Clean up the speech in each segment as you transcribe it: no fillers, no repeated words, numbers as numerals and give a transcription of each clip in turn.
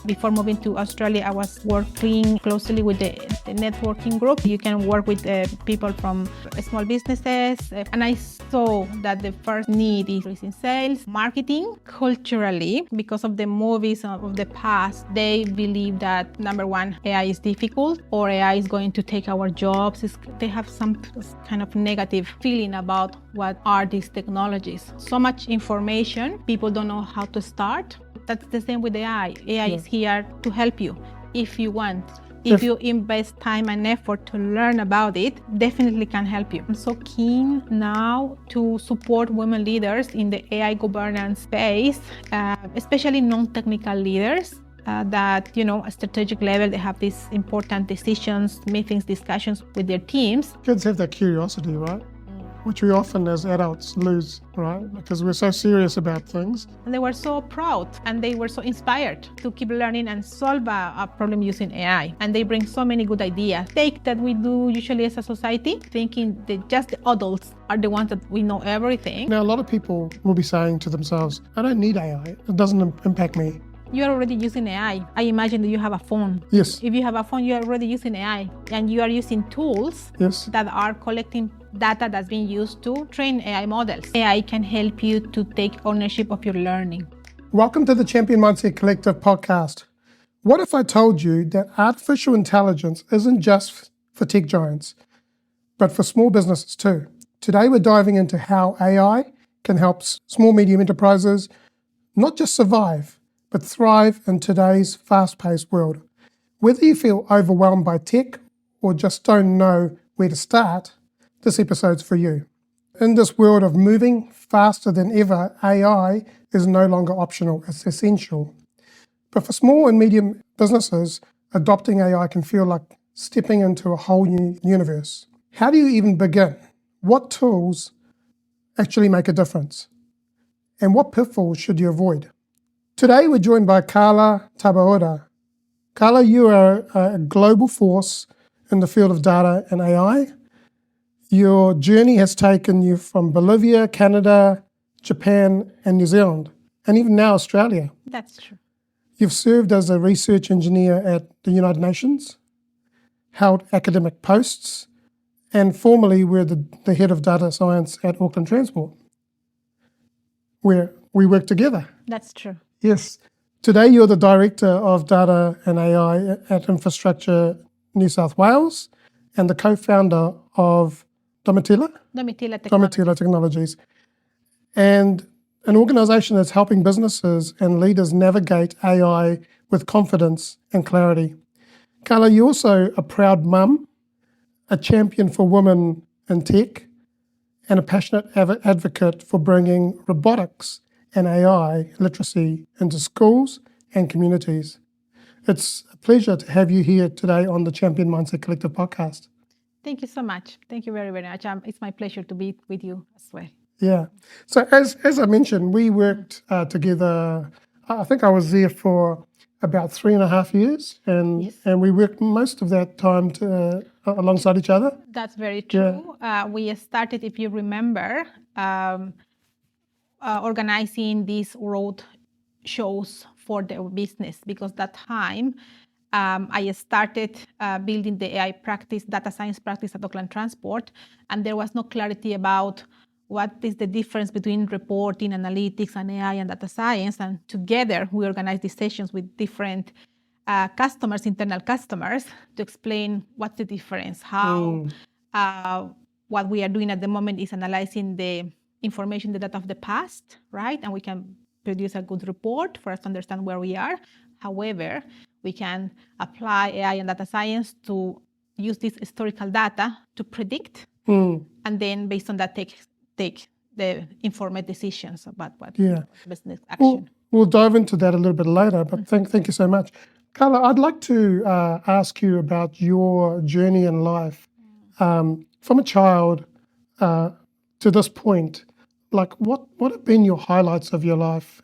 Before moving to Australia, I was working closely with the networking group. You can work with people from small businesses. And I saw that the first need is in sales, marketing. Culturally, because of the movies of the past, they believe that, number one, AI is difficult or AI is going to take our jobs. They have some kind of negative feeling about what are these technologies. So much information, people don't know how to start. That's the same with AI. AI is here to help you if you want. If you invest time and effort to learn about it, definitely can help you. I'm so keen now to support women leaders in the AI governance space, especially non-technical leaders. That, at strategic level, they have these important decisions, meetings, discussions with their teams. Kids have that curiosity, right? Which we often as adults lose, right? Because we're so serious about things. And they were so proud and they were so inspired to keep learning and solve a problem using AI. And they bring so many good ideas. Take that we do usually as a society, thinking that just the adults are the ones that we know everything. Now, a lot of people will be saying to themselves, I don't need AI. It doesn't impact me. You are already using AI. I imagine that you have a phone. Yes. If you have a phone, you are already using AI. And you are using tools that are collecting data that's being used to train AI models. AI can help you to take ownership of your learning. Welcome to the Champion Mindset Collective podcast. What if I told you that artificial intelligence isn't just for tech giants, but for small businesses too? Today we're diving into how AI can help small, medium enterprises not just survive, but thrive in today's fast-paced world. Whether you feel overwhelmed by tech or just don't know where to start, this episode's for you. In this world of moving faster than ever, AI is no longer optional, it's essential. But for small and medium businesses, adopting AI can feel like stepping into a whole new universe. How do you even begin? What tools actually make a difference? And what pitfalls should you avoid? Today, we're joined by Karla Taboada. Karla, you are a global force in the field of data and AI. Your journey has taken you from Bolivia, Canada, Japan, and New Zealand, and even now Australia. That's true. You've served as a research engineer at the United Nations, held academic posts, and formerly were the head of data science at Auckland Transport, where we work together. That's true. Yes. Today, you're the Director of Data and AI at Infrastructure New South Wales and the co-founder of Domitila Technologies, and an organisation that's helping businesses and leaders navigate AI with confidence and clarity. Karla, you're also a proud mum, a champion for women in tech, and a passionate advocate for bringing robotics and AI literacy into schools and communities. It's a pleasure to have you here today on the Champion Mindset Collective podcast. Thank you so much. Thank you very, very much. It's my pleasure to be with you as well. Yeah. So as I mentioned, we worked together. I think I was there for about 3.5 years, and we worked most of that time alongside each other. That's very true. Yeah. We started, if you remember, organizing these road shows for the business, because that time I started building the AI practice, data science practice at Auckland Transport, and there was no clarity about what is the difference between reporting, analytics, and AI and data science. And together we organized these sessions with different customers, internal customers, to explain what's the difference, how what we are doing at the moment is analyzing the information, the data of the past, right? And we can produce a good report for us to understand where we are. However, we can apply AI and data science to use this historical data to predict, and then based on that take the informed decisions about what business action. We'll dive into that a little bit later, but thank you so much. Karla, I'd like to ask you about your journey in life from a child to this point. Like, what have been your highlights of your life?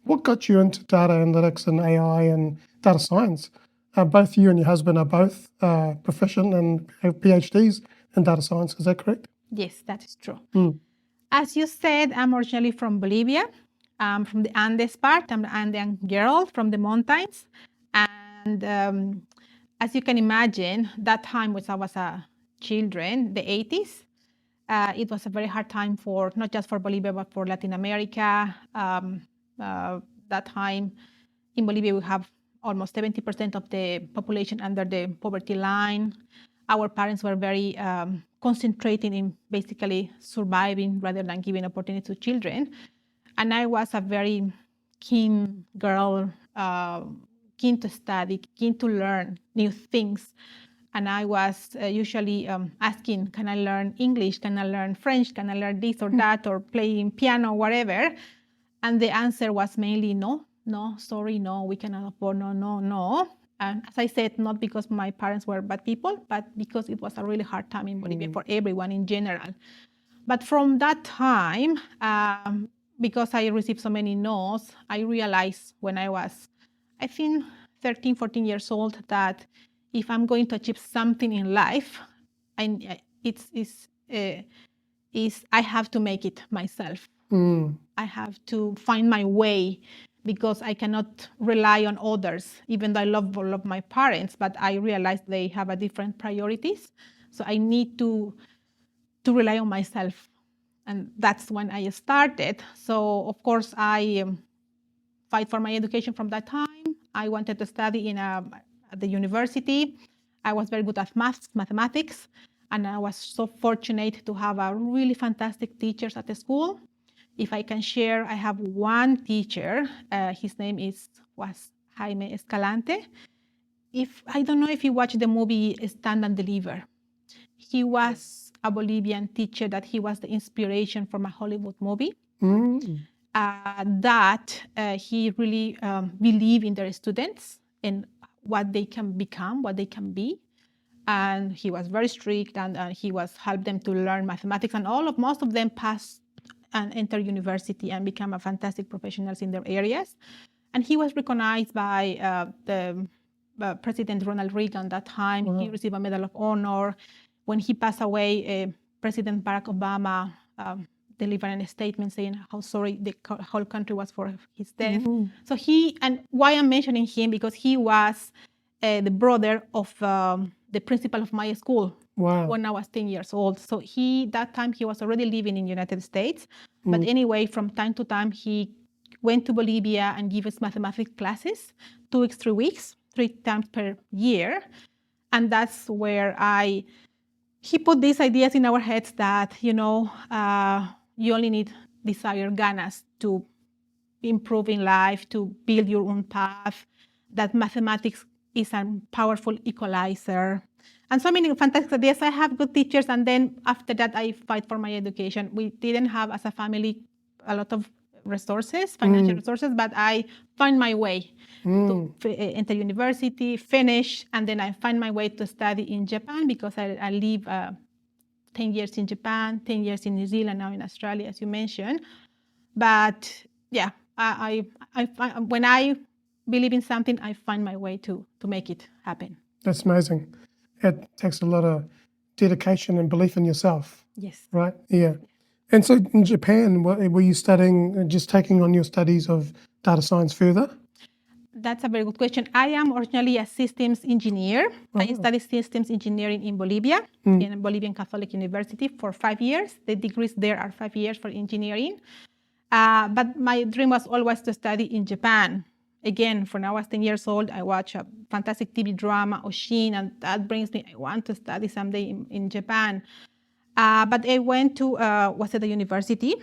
What got you into data analytics and AI and data science? Both you and your husband are both proficient and have PhDs in data science. Is that correct? Yes, that is true. As you said, I'm originally from Bolivia, from the Andes part. I'm an Andean girl from the mountains. And as you can imagine, that time when I was a children, the 80s, it was a very hard time for not just for Bolivia, but for Latin America. That time in Bolivia, we have almost 70% of the population under the poverty line. Our parents were very concentrating in basically surviving rather than giving opportunity to children. And I was a very keen girl, keen to study, keen to learn new things. And I was usually asking, can I learn English? Can I learn French? Can I learn this or that, or playing piano, whatever? And the answer was mainly no, no, sorry, no, we cannot afford, no, no, no. And as I said, not because my parents were bad people, but because it was a really hard time in Bolivia for everyone in general. But from that time, because I received so many no's, I realized when I was, I think, 13, 14 years old, that if I'm going to achieve something in life, I have to make it myself. I have to find my way because I cannot rely on others, even though I love all of my parents, but I realize they have a different priorities. So I need to rely on myself. And that's when I started. So of course I fight for my education from that time. I wanted to study at the university. I was very good at mathematics, and I was so fortunate to have a really fantastic teachers at the school. If I can share, I have one teacher. His name was Jaime Escalante. I don't know if you watched the movie Stand and Deliver. He was a Bolivian teacher that he was the inspiration from a Hollywood movie. He really believed in their students and what they can become, what they can be. And he was very strict, and he was helped them to learn mathematics, and most of them passed and entered university and become a fantastic professionals in their areas. And he was recognized by the President Ronald Reagan that time. He received a Medal of Honor. When he passed away, President Barack Obama delivered a statement saying how sorry the whole country was for his death. So and why I'm mentioning him, because he was the brother of the principal of my school. Wow. When I was 10 years old. So that time he was already living in the United States. But anyway, from time to time, he went to Bolivia and gave us mathematics classes, 2 weeks, 3 weeks, 3 times per year. And that's where he put these ideas in our heads that, you only need desire, ganas to improve in life, to build your own path, that mathematics is a powerful equalizer. And so many fantastic ideas. I have good teachers, and then after that, I fight for my education. We didn't have, as a family, a lot of resources, financial resources, but I find my way to enter university, finish, and then I find my way to study in Japan, because I live 10 years in Japan, 10 years in New Zealand, now in Australia, as you mentioned. But yeah, when I believe in something, I find my way to make it happen. That's amazing. It takes a lot of dedication and belief in yourself. Yes. Right? Yeah. And so in Japan, were you studying, just taking on your studies of data science further? That's a very good question. I am originally a systems engineer. I studied systems engineering in Bolivia, in Bolivian Catholic University for 5 years. The degrees there are 5 years for engineering. But my dream was always to study in Japan. Again, when I was 10 years old, I watched a fantastic TV drama, Oshin, and that brings me, I want to study someday in Japan. But I went to Waseda University,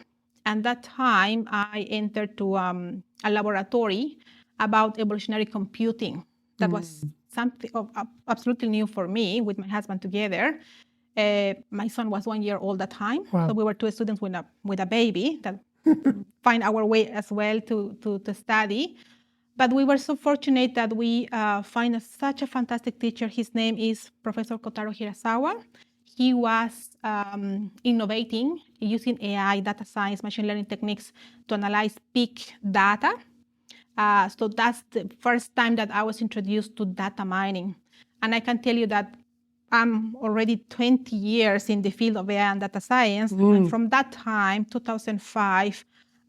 and that time I entered to a laboratory about evolutionary computing. That was something absolutely new for me, with my husband together. My son was 1 year old at the time, so we were 2 students with a baby that find our way as well to study. But we were so fortunate that we find such a fantastic teacher. His name is Professor Kotaro Hirasawa. He was innovating using AI, data science, machine learning techniques to analyze big data. So that's the first time that I was introduced to data mining. And I can tell you that I'm already 20 years in the field of AI and data science. And from that time, 2005,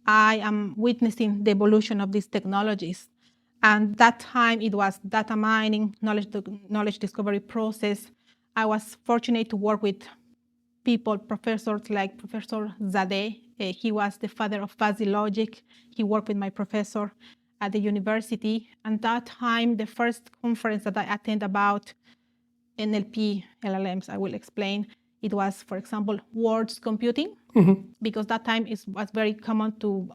I am witnessing the evolution of these technologies. And that time it was data mining, knowledge discovery process. I was fortunate to work with people, professors like Professor Zadeh. He was the father of fuzzy logic. He worked with my professor at the university. And that time, the first conference that I attended about NLP, LLMs, I will explain, it was, for example, words computing, because that time it was very common to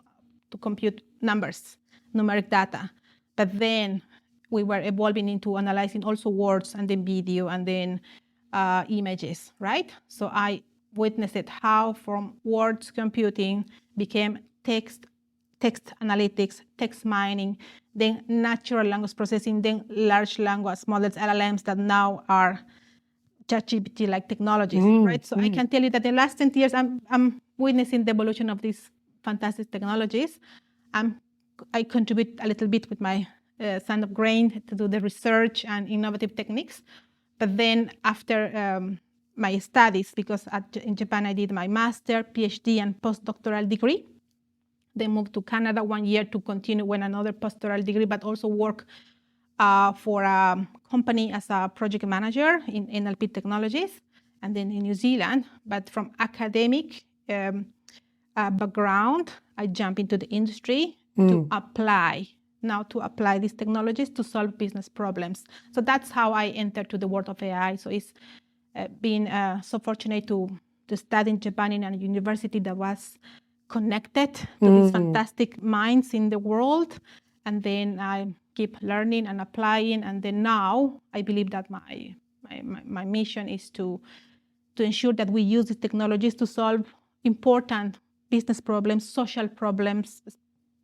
compute numbers, numeric data. But then we were evolving into analyzing also words and then video and then images, right? So I witnessed how from words computing became text analytics, text mining, then natural language processing, then large language models, LLMs, that now are ChatGPT-like technologies, right? So I can tell you that the last 10 years, I'm witnessing the evolution of these fantastic technologies. I contribute a little bit with my son of grain to do the research and innovative techniques. But then after my studies, because in Japan I did my master, PhD, and postdoctoral degree, then moved to Canada 1 year to continue with another postdoctoral degree, but also work for a company as a project manager in NLP technologies, and then in New Zealand. But from academic background, I jump into the industry to apply these technologies to solve business problems. So that's how I entered to the world of AI. So it's been so fortunate to study in Japan in a university that was connected to these fantastic minds in the world. And then I keep learning and applying. And then now I believe that my mission is to ensure that we use these technologies to solve important business problems, social problems,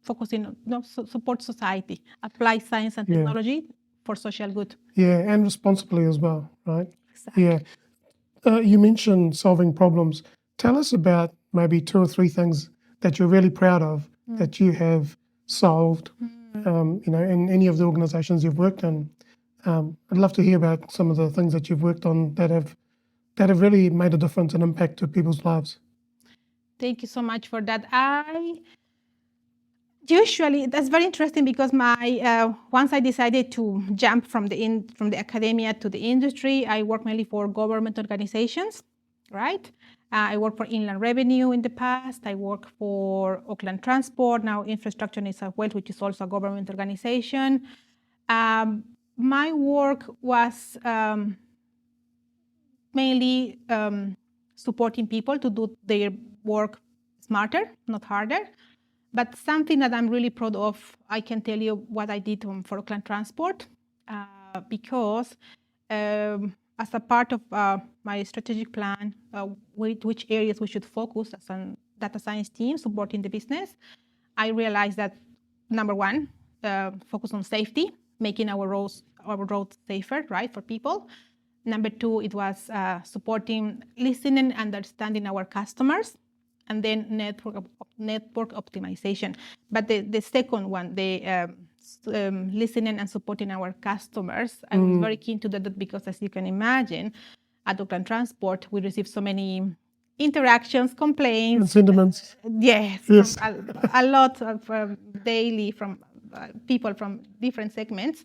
focusing on support society, apply science and technology for social good. Yeah, and responsibly as well, right? Exactly. Yeah. You mentioned solving problems. Tell us about maybe 2 or 3 things that you're really proud of that you have solved, in any of the organizations you've worked in. I'd love to hear about some of the things that you've worked on that have really made a difference and impact to people's lives. Thank you so much for that. Usually, that's very interesting because once I decided to jump from the academia to the industry, I work mainly for government organizations, right? I worked for Inland Revenue in the past. I worked for Auckland Transport, now Infrastructure NSW, which is also a government organization. My work was mainly supporting people to do their work smarter, not harder. But something that I'm really proud of, I can tell you what I did for Auckland Transport, because as a part of my strategic plan, which areas we should focus as a data science team supporting the business, I realized that, number one, focus on safety, making our roads safer, right, for people. Number two, it was supporting listening, understanding our customers, and then network optimization. But the second one, the listening and supporting our customers, I was very keen to do that because, as you can imagine, at Auckland Transport, we receive so many interactions, complaints. And sentiments. Yes. Yes. A lot of daily from people from different segments.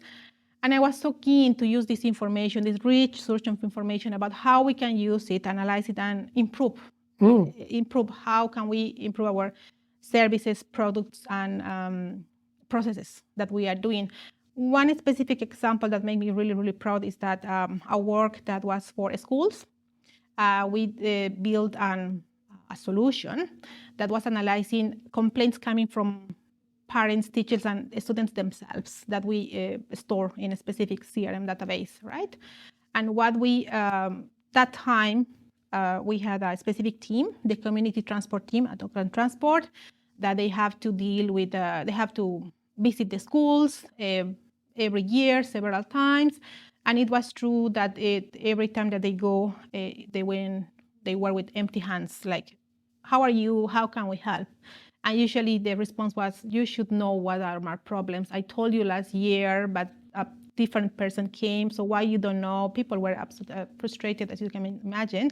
And I was so keen to use this information, this rich source of information about how we can use it, analyze it, and improve. How can we improve our services, products, and processes that we are doing. One specific example that made me really, really proud is that our work that was for schools. We built a solution that was analyzing complaints coming from parents, teachers, and students themselves that we store in a specific CRM database, right? And what that time, we had a specific team, the community transport team at Auckland Transport, that they have to deal with, they have to visit the schools every year, several times. And it was true that every time that they go, they were with empty hands, like, how are you? How can we help? And usually the response was, you should know what are my problems. I told you last year, but a different person came, so why you don't know? People were absolutely frustrated, as you can imagine.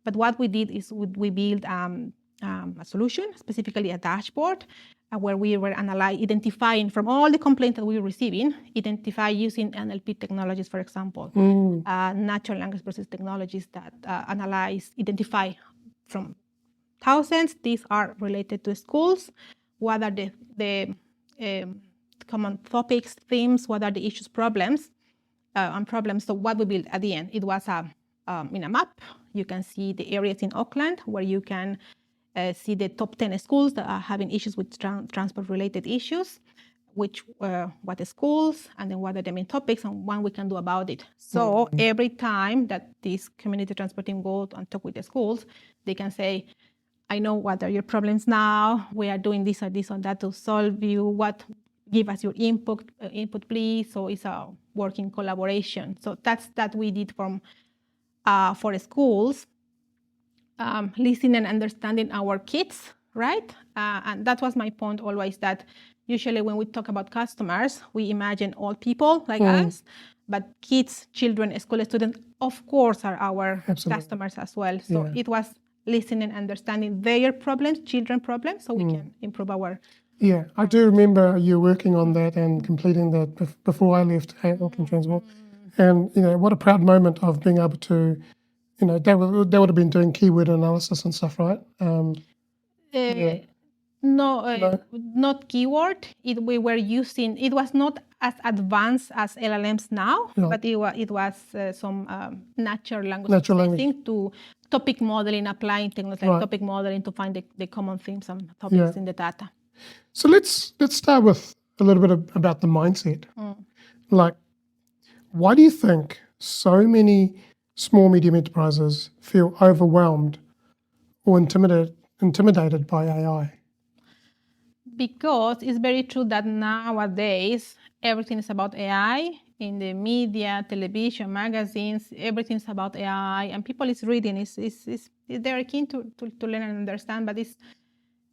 But what we did is we built a solution, specifically a dashboard, where we were identifying from all the complaints that we were receiving, identify using NLP technologies, for example, natural language process technologies that identify from thousands. These are related to schools. What are the common topics, themes? What are the issues, problems, and problems? So what we built at the end, it was in a map. You can see the areas in Auckland where you can see the top 10 schools that are having issues with transport-related issues, what the schools, and then what are the main topics and what we can do about it. So every time that this community transport team goes and talk with the schools, they can say, I know what are your problems now. We are doing this or this or that to solve you. Give us your input, please. So it's a working collaboration. So that we did for schools, listening and understanding our kids, right? And that was my point always, that usually when we talk about customers, we imagine old people like us, but kids, children, school students, of course, are our customers as well. So it was listening, understanding their problems, children problems, so we can improve our. Yeah, I do remember you working on that and completing that before I left Auckland Transport. And, what a proud moment of being able to, they would have been doing keyword analysis and stuff, right? No, not keyword. We were using, it was not as advanced as LLMs now, but it was some natural language processing to topic modeling, applying technology like topic modeling to find the common themes and topics in the data. So let's start with a little bit about the mindset. Like, why do you think so many small, medium enterprises feel overwhelmed or intimidated by AI? Because it's very true that nowadays everything is about AI in the media, television, magazines. Everything's about AI, and people is reading. They're keen to learn and understand, but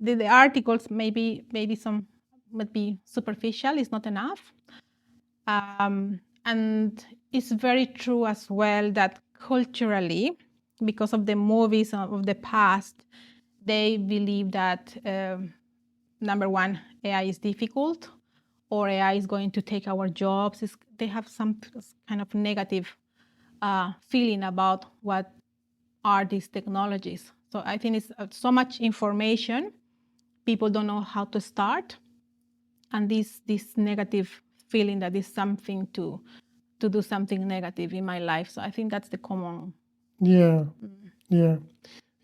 the articles maybe some might be superficial. It's not enough, and it's very true as well that culturally, because of the movies of the past, they believe that. Number one, AI is difficult, or AI is going to take our jobs. They have some kind of negative feeling about what are these technologies. So I think it's so much information, people don't know how to start, and this negative feeling that is something to do something negative in my life. So I think that's the common.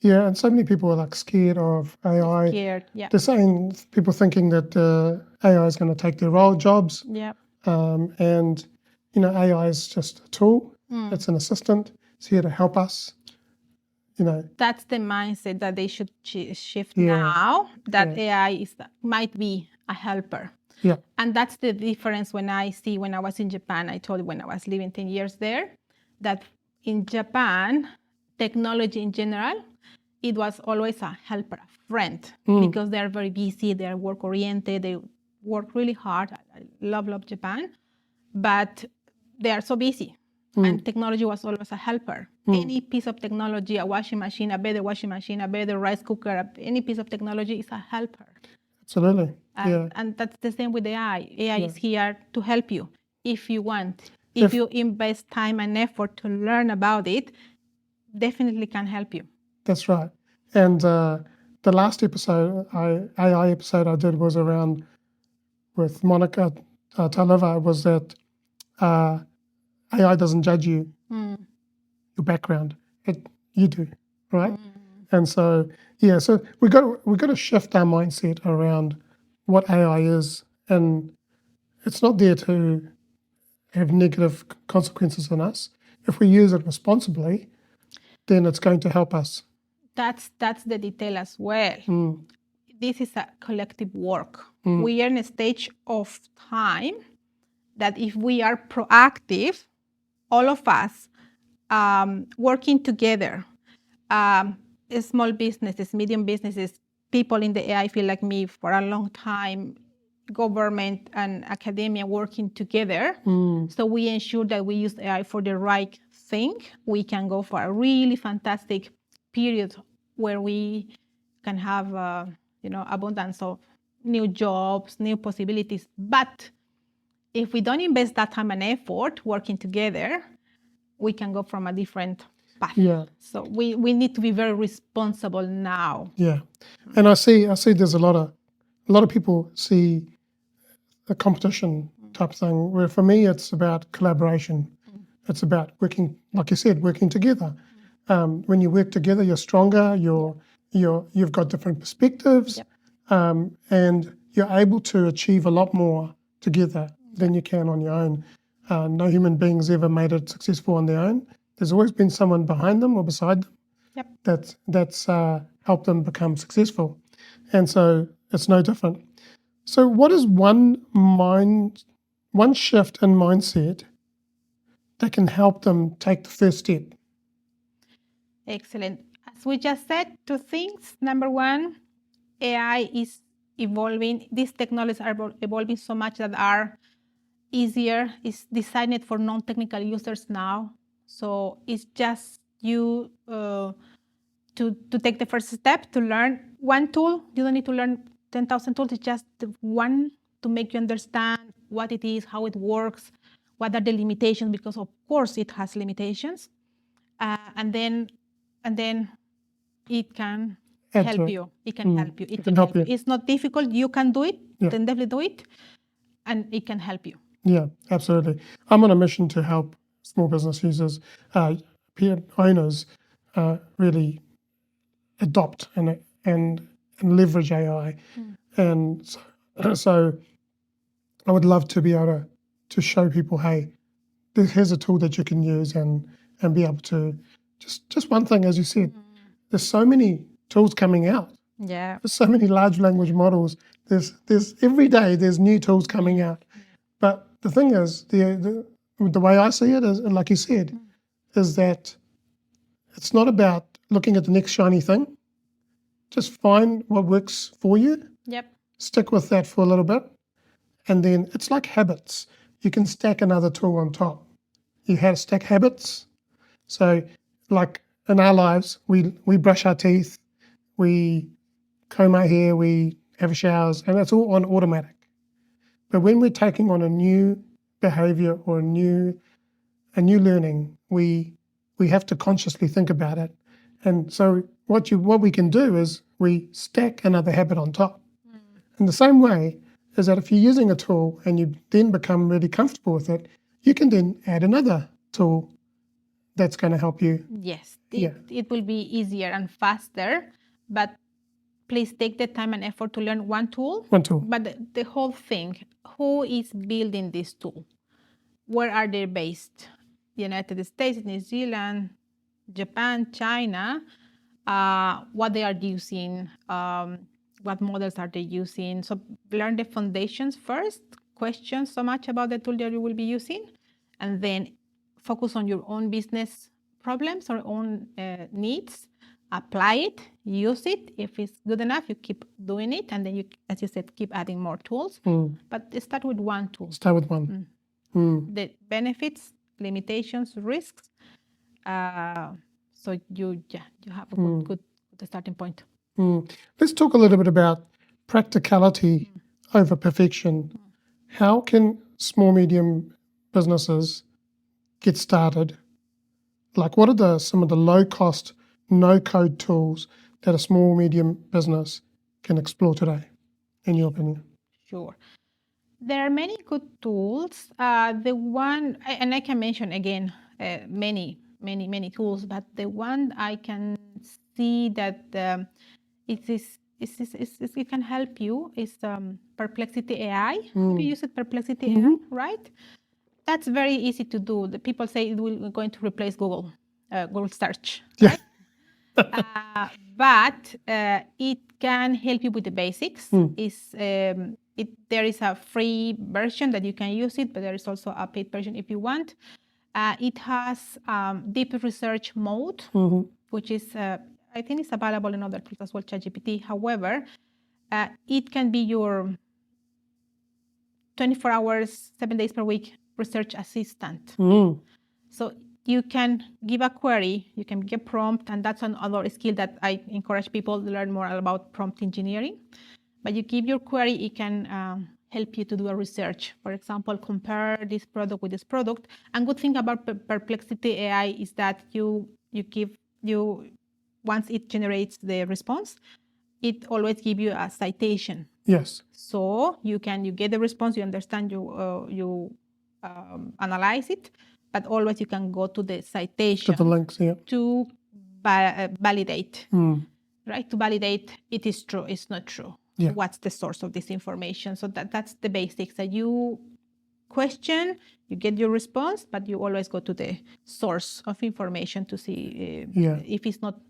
Yeah, and so many people are like scared of AI. Scared, yeah. They're saying, people thinking that AI is going to take their jobs. Yeah. And, AI is just a tool. It's an assistant. It's here to help us. That's the mindset that they should shift now, that AI might be a helper. Yeah. And that's the difference when I was in Japan. I told you when I was living 10 years there, that in Japan, technology in general, it was always a helper, a friend, because they're very busy, they're work-oriented, they work really hard. I love Japan, but they are so busy. And technology was always a helper. Any piece of technology, a washing machine, a better washing machine, a better rice cooker, any piece of technology is a helper. Absolutely. And that's the same with AI. AI is here to help you if you want. If you invest time and effort to learn about it, definitely can help you. That's right. And the last episode, AI episode I did was around with Monica Taleva, was that AI doesn't judge you, your background. You do, right? And so, so we got to shift our mindset around what AI is, and it's not there to have negative consequences on us. If we use it responsibly, then it's going to help us. That's the detail as well. This is a collective work. We are in a stage of time that if we are proactive, all of us working together, small businesses, medium businesses, people in the AI field like me for a long time, government and academia working together. So we ensure that we use AI for the right thing. We can go for a really fantastic period where we can have, abundance of new jobs, new possibilities. But if we don't invest that time and effort working together, we can go from a different path. Yeah. So we need to be very responsible now. Yeah. And I see there's a lot of people see a competition type thing, where for me it's about collaboration. It's about working, like you said, working together. When you work together, you're stronger. You've got different perspectives, Yep. and you're able to achieve a lot more together than you can on your own. No human being's ever made it successful on their own. There's always been someone behind them or beside them Yep. that's helped them become successful, and so it's no different. So, what is one shift in mindset that can help them take the first step? Excellent. As we just said, two things. Number one, AI is evolving. These technologies are evolving so much that are easier. It's designed for non-technical users now. So it's just you to take the first step to learn one tool. You don't need to learn 10,000 tools. It's just one to make you understand what it is, how it works, what are the limitations, because of course it has limitations. And then it can help you. It can help you. It can help you. It's not difficult. You can do it. Yeah. Then definitely do it. And it can help you. Yeah, absolutely. I'm on a mission to help small business users, owners, really adopt and leverage AI. And so I would love to be able to show people, hey, here's a tool that you can use and be able to just one thing, as you said, there's so many tools coming out. Yeah. There's so many large language models. There's every day there's new tools coming out. But the thing is, the way I see it is, like you said, is that it's not about looking at the next shiny thing. Just find what works for you. Yep. Stick with that for a little bit. And then it's like habits. You can stack another tool on top. You have stack habits. So like in our lives, we brush our teeth, we comb our hair, we have showers, and that's all on automatic. But when we're taking on a new behavior or a new learning, we have to consciously think about it. And so what we can do is we stack another habit on top. In the same way is that if you're using a tool and you then become really comfortable with it, you can then add another tool that's going to help you. Yes, it will be easier and faster, but please take the time and effort to learn one tool. One tool. But the whole thing, who is building this tool? Where are they based? United States, New Zealand, Japan, China. What they are using, what models are they using? So learn the foundations first, question so much about the tool that you will be using, and then focus on your own business problems or own needs. Apply it, use it. If it's good enough, you keep doing it, and then you, as you said, keep adding more tools. But start with one tool. Start with one. The benefits, limitations, risks. So you have a good starting point. Let's talk a little bit about practicality over perfection. How can small, medium businesses get started? Like, what are some of the low-cost, no-code tools that a small, medium business can explore today, in your opinion? Sure. There are many good tools. The one, and I can mention again, many tools, but the one I can see that it can help you is Perplexity AI. Have you used Perplexity AI, right? That's very easy to do. The people say it will going to replace Google search, right? But it can help you with the basics. There is a free version that you can use it, but there is also a paid version if you want. It has deep research mode, which is, I think it's available in other tools as well, ChatGPT. However, it can be your 24 hours, 7 days per week research assistant. So you can give a query, you can give a prompt, and that's another skill that I encourage people to learn more about prompt engineering. But you give your query, it can help you to do a research. For example, compare this product with this product. And good thing about Perplexity AI is that once it generates the response, it always gives you a citation. Yes. So you get the response, you understand, you analyze it, but always you can go to the citation To the links, yeah. to validate, right? To validate it is true, it's not true. Yeah. What's the source of this information? So that's the basics. That you question, you get your response, but you always go to the source of information to see if it's not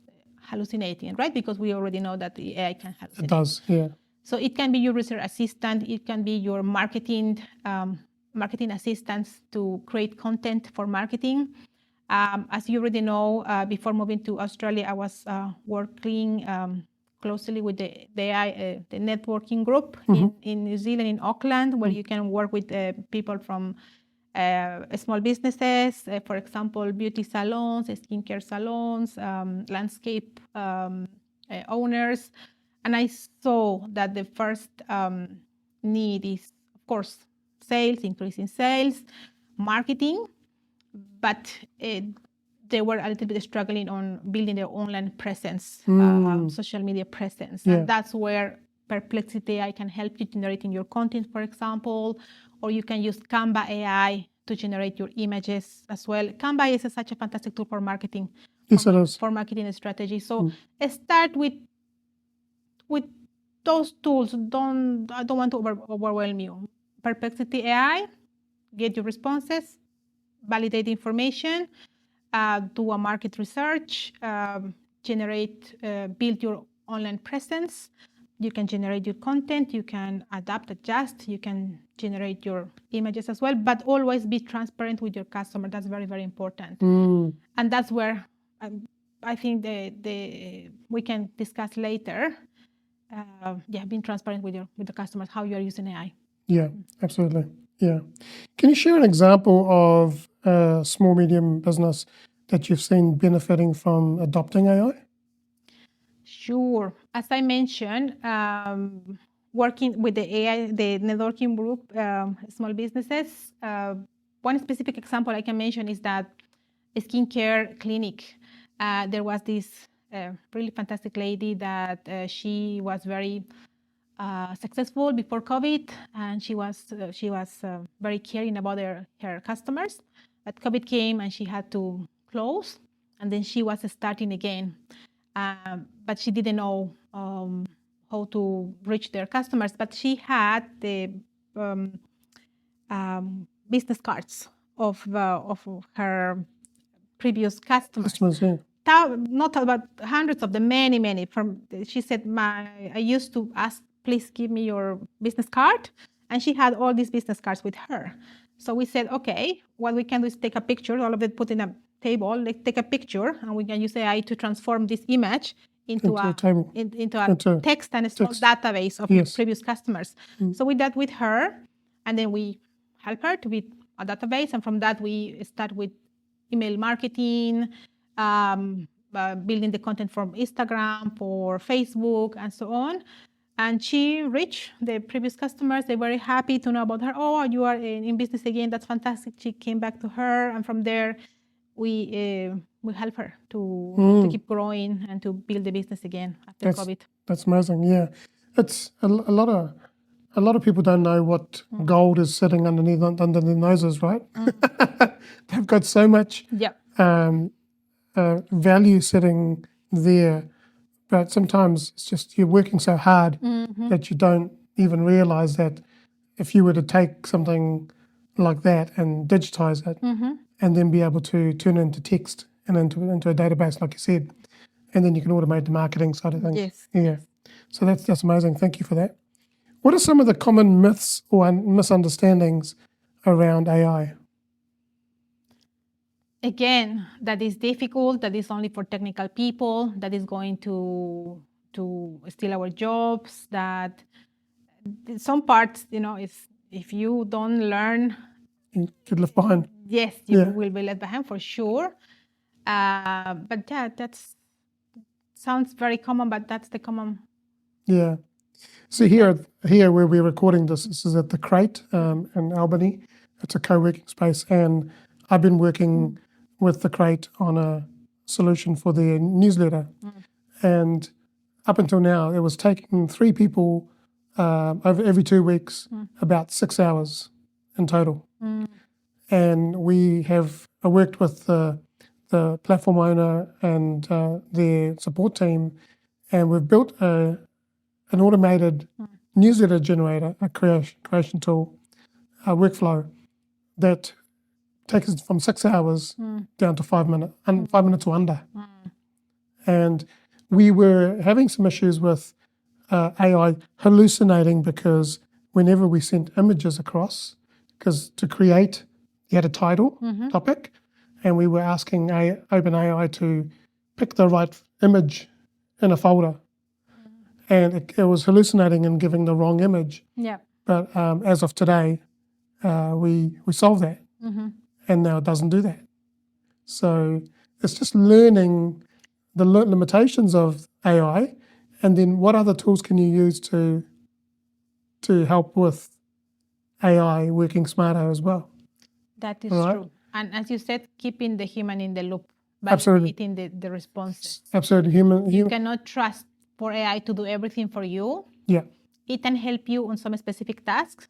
hallucinating, right? Because we already know that the AI can hallucinate. It does, yeah. So it can be your research assistant, it can be your marketing assistants to create content for marketing. As you already know, before moving to Australia, I was working closely with the AI, the networking group in New Zealand, in Auckland, where you can work with people from small businesses, for example, beauty salons, skincare salons, landscape owners. And I saw that the first need is, of course, sales, increasing sales, marketing, but they were a little bit struggling on building their online presence, social media presence. Yeah. And that's where Perplexity AI can help you generating your content, for example, or you can use Canva AI to generate your images as well. Canva is such a fantastic tool for marketing, Yes, it is. for marketing strategy. So start with those tools. I don't want to overwhelm you. Perplexity AI, get your responses, validate information, do a market research, build your online presence. You can generate your content, you can adapt, adjust, you can generate your images as well, but always be transparent with your customer. That's very, very important. And that's where I think we can discuss later. Being transparent with the customers, how you are using AI. Yeah, absolutely. Yeah. Can you share an example of a small, medium business that you've seen benefiting from adopting AI? Sure. As I mentioned, working with the AI, the networking group, small businesses, one specific example I can mention is that a skincare clinic. There was this really fantastic lady that she was very successful before COVID, and she was very caring about her customers. But COVID came and she had to close, and then she was starting again. But she didn't know how to reach their customers. But she had the business cards of her previous customers. Yeah. Not about hundreds of them, many. She said, I used to ask, please give me your business card. And she had all these business cards with her. So we said, okay, what we can do is take a picture, all of it put in a table, let's take a picture, and we can use AI to transform this image into a table. into a text and a small database of previous customers. So we did that with her, and then we help her to build a database. And from that, we start with email marketing, building the content from Instagram, for Facebook, and so on. And she reached the previous customers. They were very happy to know about her. Oh, you are in business again. That's fantastic. She came back to her, and from there, we help her to keep growing and to build the business again after COVID. That's amazing. Yeah, it's a lot of people don't know what gold is sitting under their noses, right? They've got so much value sitting there, but sometimes it's just you're working so hard that you don't even realize that if you were to take something like that and digitize it and then be able to turn it into text and into a database, like you said, and then you can automate the marketing side of things. Yes. Yeah. So that's amazing. Thank you for that. What are some of the common myths or misunderstandings around AI? Again, that is difficult, that is only for technical people, that is going to steal our jobs, that some parts, if you don't learn, you could left behind. Yes, you will be left behind for sure. But that sounds very common, but that's the common. Yeah. So here where we're recording this is at the Crate in Albany. It's a co-working space, and I've been working with the Crate on a solution for their newsletter. And up until now, it was taking 3 people over every 2 weeks, about 6 hours in total. And we have worked with the platform owner and their support team, and we've built an automated newsletter generator, a creation tool, a workflow that takes us from 6 hours down to 5 minutes, and 5 minutes or under. And we were having some issues with AI hallucinating, because whenever we sent images across, because to create, you had a title, topic, and we were asking OpenAI to pick the right image in a folder. And it was hallucinating and giving the wrong image. Yeah. But as of today, we solved that, and now it doesn't do that. So it's just learning the limitations of AI, and then what other tools can you use to help with AI working smarter as well. That is Right. true. And as you said, keeping the human in the loop, Absolutely. validating the responses. Absolutely. You cannot trust for AI to do everything for you. Yeah. It can help you on some specific tasks,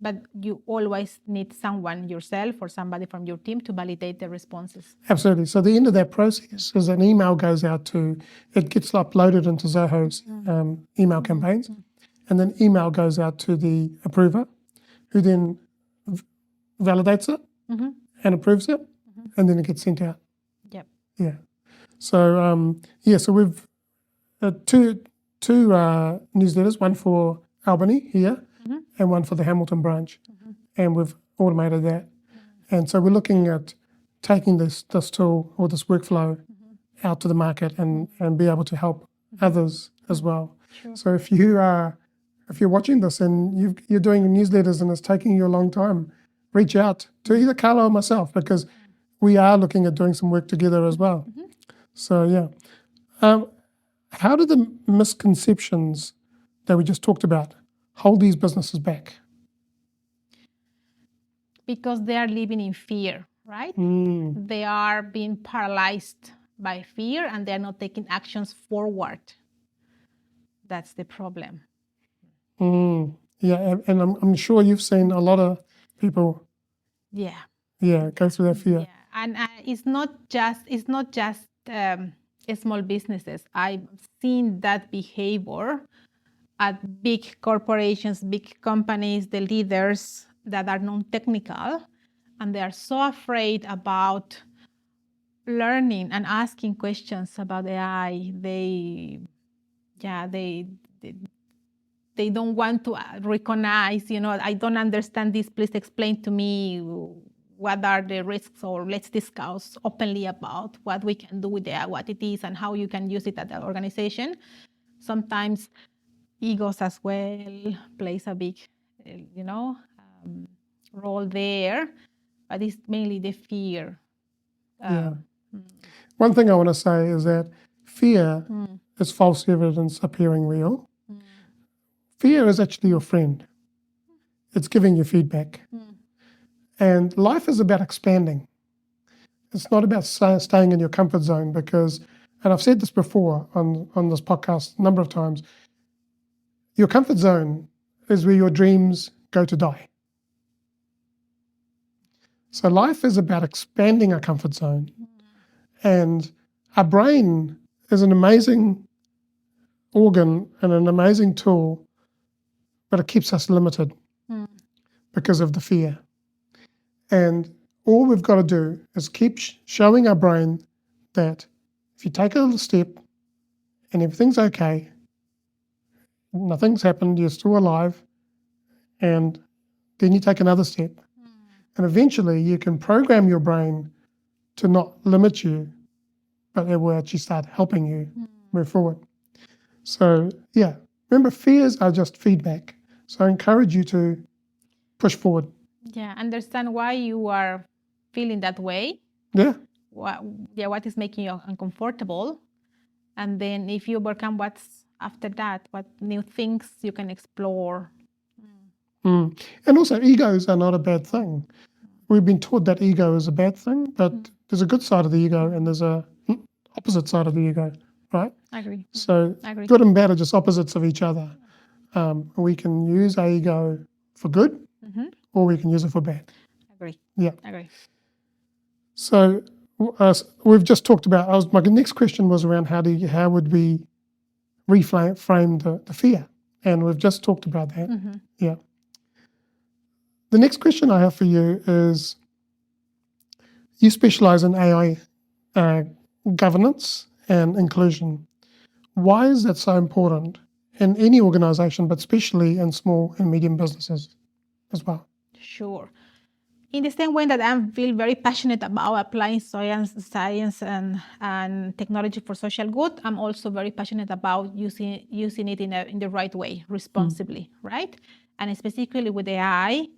but you always need someone yourself or somebody from your team to validate the responses. Absolutely. So the end of that process is an email goes out to, it gets uploaded into Zoho's email campaigns, and then email goes out to the approver, who then validates it and approves it, and then it gets sent out. Yep. Yeah. So so we've two newsletters, one for Albany here and one for the Hamilton branch, and we've automated that. And so we're looking at taking this tool or this workflow out to the market and be able to help others as well. Sure. So if you're watching this and you're doing newsletters and it's taking you a long time, reach out to either Karla or myself, because we are looking at doing some work together as well. So yeah. How do the misconceptions that we just talked about hold these businesses back? Because they are living in fear, right? They are being paralyzed by fear, and they're not taking actions forward. That's the problem. Yeah, and I'm sure you've seen a lot of people Yeah. go through that fear. Yeah. And it's not just small businesses. I've seen that behavior at big corporations, big companies, the leaders that are non-technical, and they are so afraid about learning and asking questions about AI. They don't want to recognize, I don't understand this, please explain to me what are the risks, or let's discuss openly about what we can do with AI, what it is, and how you can use it at the organization. Sometimes egos as well plays a big, role there, but it's mainly the fear. One thing I want to say is that fear is false evidence appearing real. Fear is actually your friend. It's giving you feedback. And life is about expanding. It's not about staying in your comfort zone, because, and I've said this before on this podcast a number of times, your comfort zone is where your dreams go to die. So life is about expanding our comfort zone. And our brain is an amazing organ and an amazing tool, but it keeps us limited because of the fear. And all we've got to do is keep showing our brain that if you take a little step and everything's okay, nothing's happened, you're still alive, and then you take another step. And eventually you can program your brain to not limit you, but it will actually start helping you move forward. So yeah, remember, fears are just feedback. So I encourage you to push forward. Yeah, understand why you are feeling that way. Yeah. What is making you uncomfortable? And then if you overcome what's after that, what new things you can explore. And also, egos are not a bad thing. We've been taught that ego is a bad thing, but there's a good side of the ego and there's a opposite side of the ego, right? I agree. So I agree. good and bad are just opposites of each other. We can use our ego for good, or we can use it for bad. Agree. Yeah. Agree. So we've just talked about. My next question was around how would we reframe the fear, and we've just talked about that. Yeah. The next question I have for you is: you specialize in AI governance and inclusion. Why is that so important in any organization, but especially in small and medium businesses as well? Sure. In the same way that I feel very passionate about applying science and technology for social good, I'm also very passionate about using it in the right way, responsibly, right? And specifically with AI,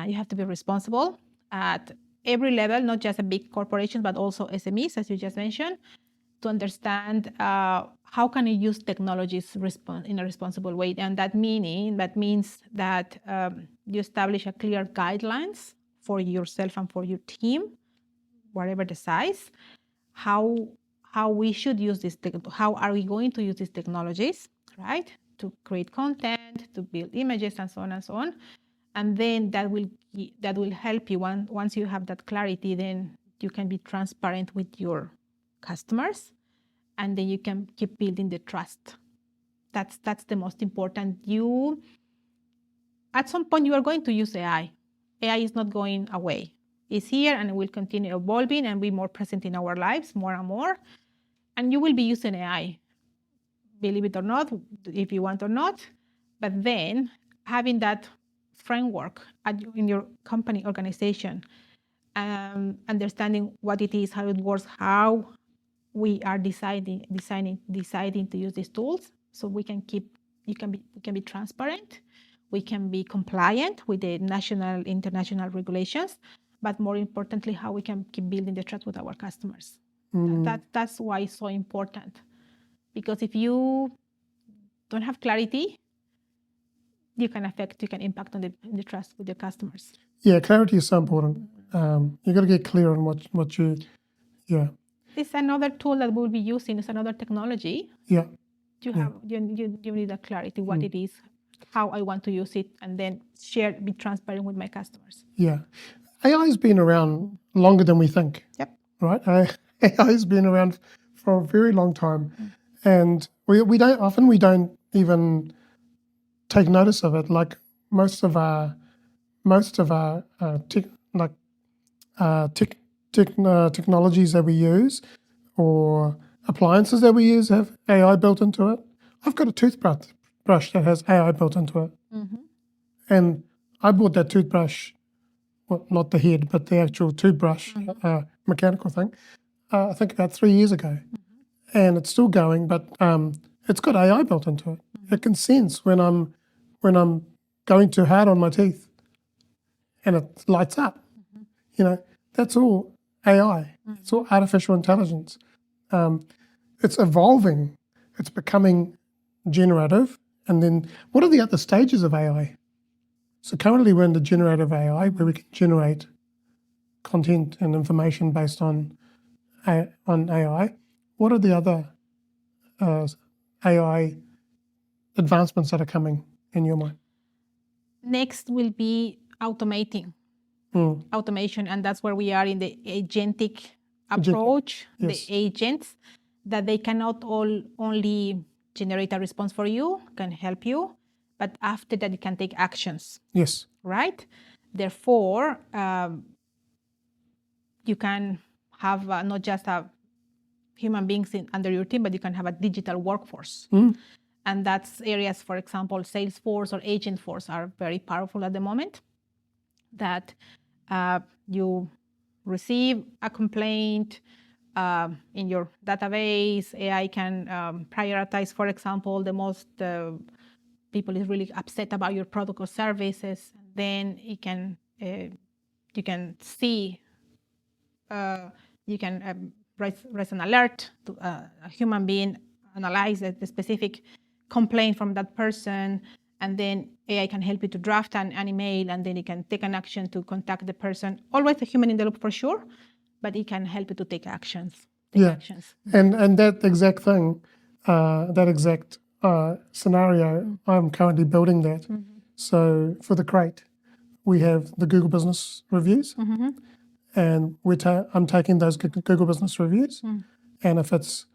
you have to be responsible at every level, not just a big corporation, but also SMEs, as you just mentioned, to understand how can you use technologies in a responsible way. And that means that you establish a clear guidelines for yourself and for your team, whatever the size, how we should use this, how are we going to use these technologies, right? To create content, to build images, and so on and so on. And then that will help you once you have that clarity, then you can be transparent with your customers, and then you can keep building the trust. That's the most important. You, at some point, you are going to use AI. AI is not going away. It's here and it will continue evolving and be more present in our lives more and more. And you will be using AI, believe it or not, if you want or not. But then having that framework in your company organization, understanding what it is, how it works, how we are deciding to use these tools, so we can be transparent, we can be compliant with the national, international regulations, but more importantly, how we can keep building the trust with our customers. That's why it's so important, because if you don't have clarity, you can impact on the trust with your customers. Yeah, clarity is so important. You got to get clear on what you. Yeah. It's another tool that we'll be using. It's another technology. Yeah. You need that clarity, what it is, how I want to use it, and then be transparent with my customers. Yeah. AI has been around longer than we think. Yep. Right? AI has been around for a very long time. And we don't even take notice of it. Like most of our technologies that we use or appliances that we use have AI built into it. I've got a toothbrush that has AI built into it. And I bought that toothbrush, well, not the head, but the actual toothbrush, mechanical thing, I think about 3 years ago. And it's still going, but it's got AI built into it. It can sense when I'm going too hard on my teeth, and it lights up. That's all AI. It's all artificial intelligence. It's evolving. It's becoming generative. And then what are the other stages of AI? So currently we're in the generative AI, where we can generate content and information based on AI. What are the other AI advancements that are coming in your mind? Next will be automation, and that's where we are in the agentic approach. Yes. The agents, that they cannot only generate a response for you, can help you, but after that it can take actions. Yes. Right? Therefore, you can have not just human beings under your team, but you can have a digital workforce. And that's areas, for example, Salesforce or Agentforce are very powerful at the moment, that you receive a complaint in your database. AI can prioritize, for example, the most people is really upset about your product or services. Then you can see, you can raise an alert to a human being, analyze the specific complaint from that person, and then AI can help you to draft an email, and then you can take an action to contact the person. Always a human in the loop for sure, but it can help you to take actions. Actions. And that exact thing, that exact scenario, I'm currently building that. So for the crate, we have the Google Business reviews, and I'm taking those Google Business reviews, and if it's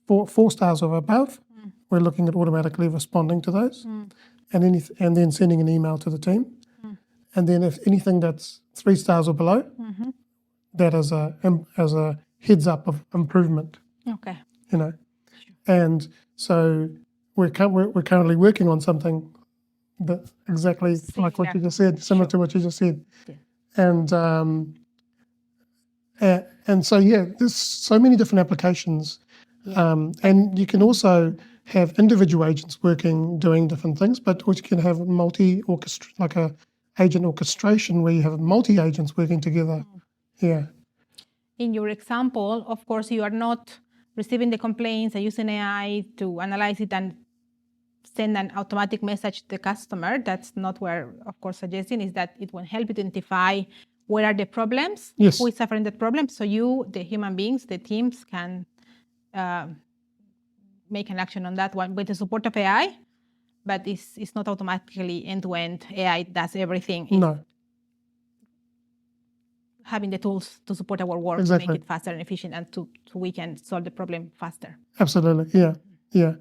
four stars or above, we're looking at automatically responding to those, and then sending an email to the team, and then if anything that's 3 stars or below, that is a heads up of improvement. Okay. And so we're currently working on something that exactly like what you just said, similar to what you just said. Yeah. And so there's so many different applications, and you can also have individual agents doing different things, but you can have like a agent orchestration where you have multi agents working together. Yeah. In your example, of course, you are not receiving the complaints and using AI to analyze it and send an automatic message to the customer. That's not where, of course, suggesting is that it will help identify where are the problems, who is suffering that problem. So you, the human beings, the teams can make an action on that one with the support of AI, but it's not automatically end-to-end. AI does everything. No. Having the tools to support our work to make it faster and efficient, and so we can solve the problem faster. Absolutely, yeah.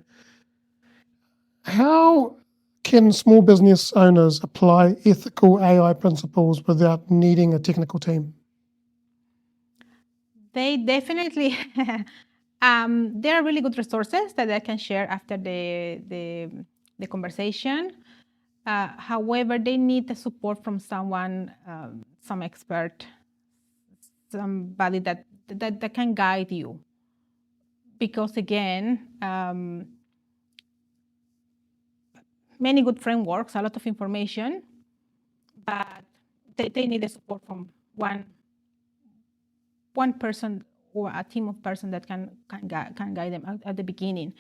How can small business owners apply ethical AI principles without needing a technical team? They definitely, there are really good resources that I can share after the conversation. However, they need the support from someone, some expert, somebody that can guide you. Because again, many good frameworks, a lot of information, but they need the support from one person or a team of person that can guide them at the beginning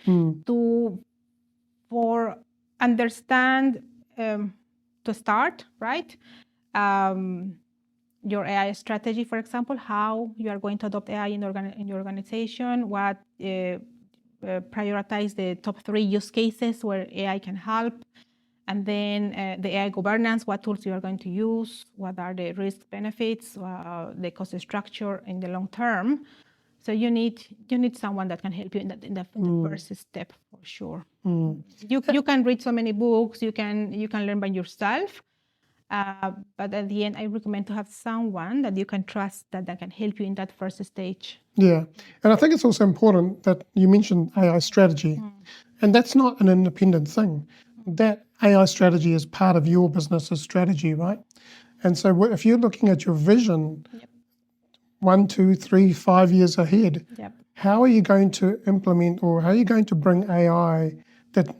for understand to start, right? Your AI strategy, for example, how you are going to adopt AI in your organization, what prioritize the top 3 use cases where AI can help, and then the AI governance, what tools you are going to use, what are the risk benefits, the cost structure in the long term. So you need someone that can help you in the first step for sure. You can read so many books, you can learn by yourself, but at the end, I recommend to have someone that you can trust that can help you in that first stage. Yeah, and I think it's also important that you mentioned AI strategy, and that's not an independent thing. That AI strategy is part of your business's strategy, right? And so if you're looking at your vision 1, 2, 3, 5 years ahead, how are you going to implement, or how are you going to bring AI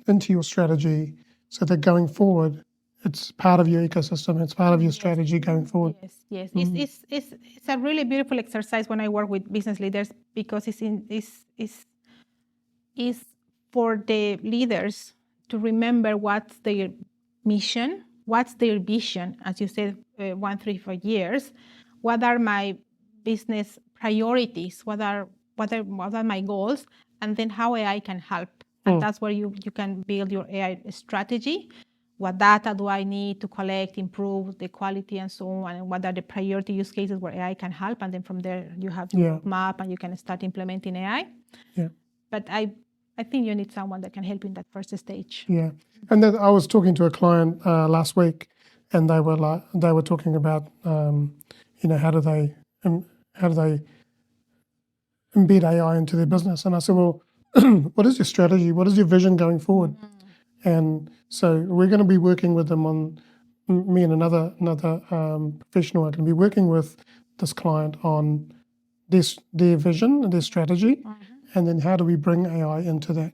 into your strategy so that going forward, it's part of your ecosystem, it's part of your strategy going forward? Yes. It's a really beautiful exercise when I work with business leaders, because it's for the leaders to remember what's their mission, what's their vision, as you said, 1, 3, 4 years. What are my business priorities? What are my goals? And then how AI can help. And that's where you can build your AI strategy. What data do I need to collect, improve the quality and so on, and what are the priority use cases where AI can help? And then from there, you have your map and you can start implementing AI. Yeah. But I think you need someone that can help you in that first stage. Yeah, and then I was talking to a client last week, and they were talking about how do they embed AI into their business, and I said, well, what is your strategy? What is your vision going forward? And so we're going to be working with them on, me and another professional are going to be working with this client on their vision and their strategy, and then how do we bring AI into that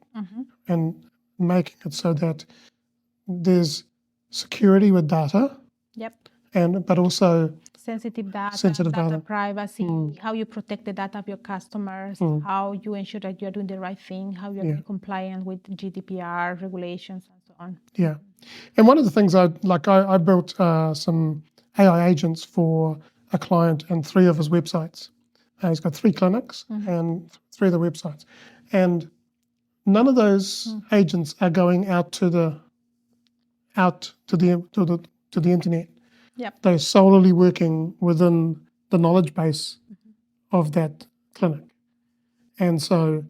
and making it so that there's security with data, but also sensitive data, sensitive data data. privacy, how you protect the data of your customers, how you ensure that you're doing the right thing, how you're being compliant with GDPR regulations and so on. Yeah. And one of the things I built some AI agents for a client and 3 of his websites. He's got 3 clinics and 3 of the websites. And none of those agents are going out to the internet. Yep. They're solely working within the knowledge base of that clinic. And so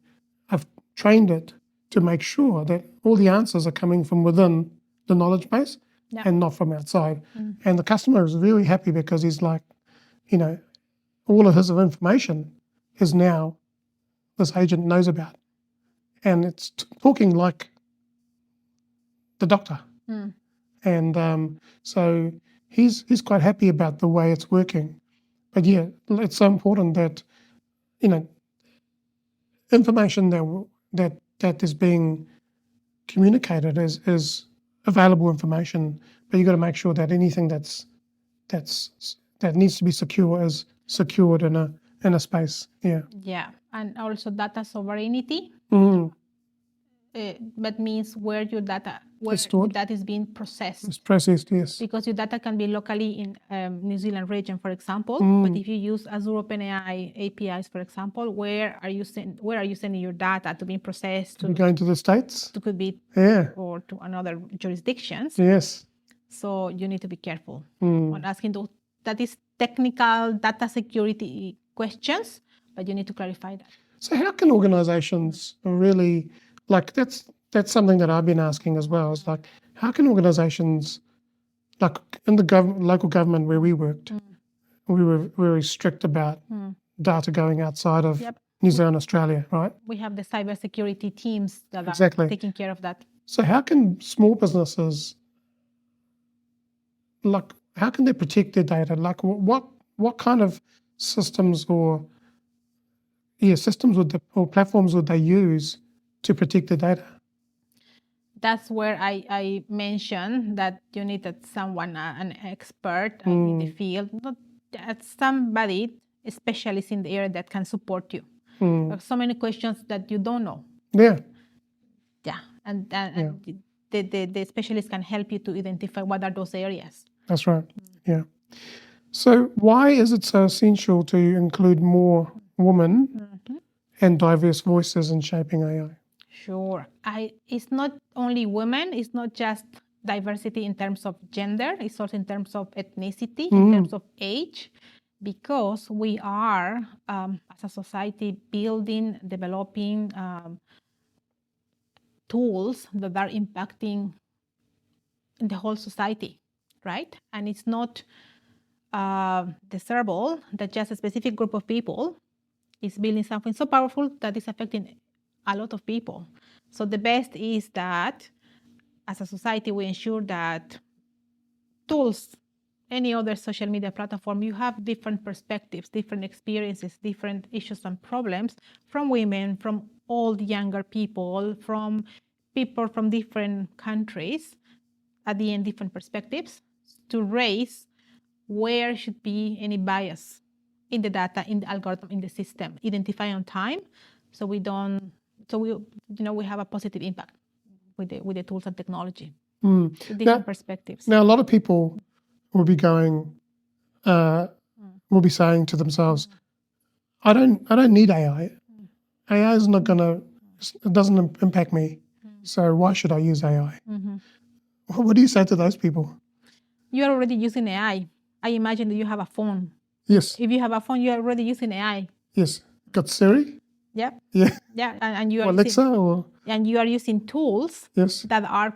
I've trained it to make sure that all the answers are coming from within the knowledge base and not from outside. And the customer is really happy because he's like, all of his information is now this agent knows about. And it's talking like the doctor. And so he's quite happy about the way it's working. But yeah, it's so important that, information that is being communicated is available information, but you've got to make sure that anything that needs to be secure is secured in a space. Yeah. Yeah, and also data sovereignty. That means where your data that is being processed. It's processed, yes. Because your data can be locally in New Zealand region, for example. But if you use Azure OpenAI APIs, for example, where are you sending your data to be processed? To be going to the States? To could be or to another jurisdictions. Yes. So you need to be careful on asking those. That is technical data security questions, but you need to clarify that. So how can organizations really, like that's something that I've been asking as well, is like, how can organizations, like in the local government where we worked, we were very strict about data going outside of New Zealand, Australia, right? We have the cybersecurity teams that are taking care of that. So how can small businesses, like, how can they protect their data? Like, what kind of systems or platforms would they use to protect the data? That's where I mentioned that you need someone, an expert in the field, not somebody, a specialist in the area that can support you. There are so many questions that you don't know. Yeah. Yeah, and the specialist can help you to identify what are those areas. That's right. Yeah. So why is it so essential to include more women and diverse voices in shaping AI? Sure. It's not only women, it's not just diversity in terms of gender, it's also in terms of ethnicity, in terms of age, because we are, as a society, building, developing tools that are impacting the whole society, right? And it's not desirable that just a specific group of people is building something so powerful that is affecting a lot of people. So the best is that as a society, we ensure that tools, any other social media platform, you have different perspectives, different experiences, different issues and problems from women, from all the younger people, from people from different countries, at the end, different perspectives, to raise where should be any bias in the data, in the algorithm, in the system, identify on time, so we have a positive impact with the tools and technology. Different perspectives. Now, a lot of people will be going, will be saying to themselves, I don't need AI. AI is not it doesn't impact me. So why should I use AI? What do you say to those people? You're already using AI. I imagine that you have a phone. Yes. If you have a phone, you're already using AI. Yes. Got Siri? Yeah. Yeah. Yeah. And you are Alexa or? And you are using tools that are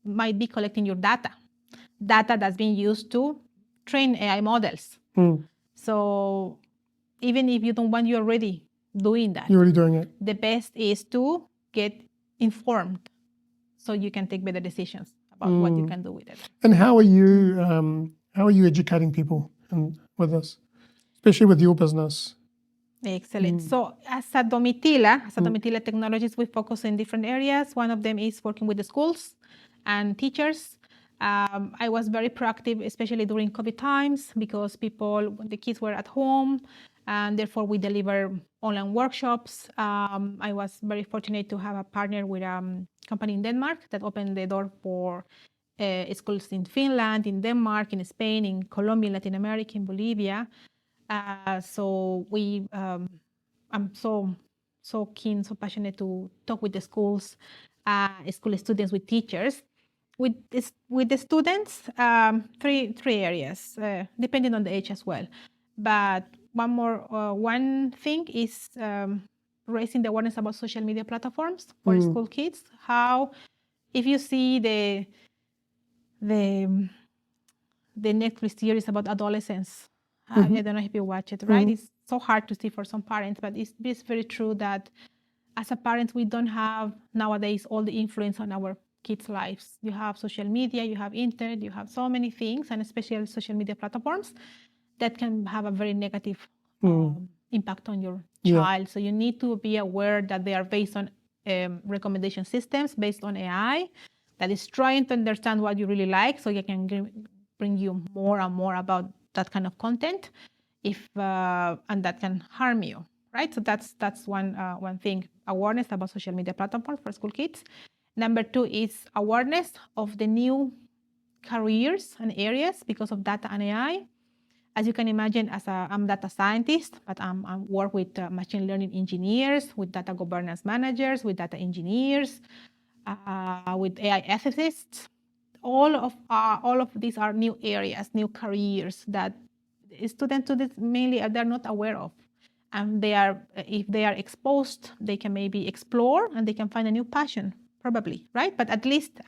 might be collecting your data that's being used to train AI models. So even if you don't want, you're already doing that. You're already doing it. The best is to get informed so you can take better decisions about what you can do with it. And how are you educating people with this, especially with your business? Excellent. So as a Domitila Technologies, we focus in different areas. One of them is working with the schools and teachers I was very proactive, especially during COVID times, because the kids were at home, and therefore we deliver online workshops. I was very fortunate to have a partner with a company in Denmark that opened the door for schools in Finland, in Denmark, in Spain, in Colombia, in Latin America, in Bolivia. So I'm so keen, so passionate to talk with the schools, school students, with teachers. With the students, three areas, depending on the age as well. But one thing is raising the awareness about social media platforms for school kids. How, if you see the Netflix series about adolescence, I don't know if you watch it, right? It's so hard to see for some parents, but it's very true that as a parent, we don't have nowadays all the influence on our kids' lives. You have social media, you have internet, you have so many things, and especially social media platforms that can have a very negative impact on your child. So you need to be aware that they are based on recommendation systems, based on AI, that is trying to understand what you really like, so you can bring you more and more about that kind of content, and that can harm you, right? So that's one thing: awareness about social media platforms for school kids. Number two is awareness of the new careers and areas because of data and AI. As you can imagine, I'm data scientist, but I work with machine learning engineers, with data governance managers, with data engineers, with AI ethicists. All of these are new areas, new careers that students mainly they're not aware of, and if they are exposed, they can maybe explore and they can find a new passion, probably, right? But at least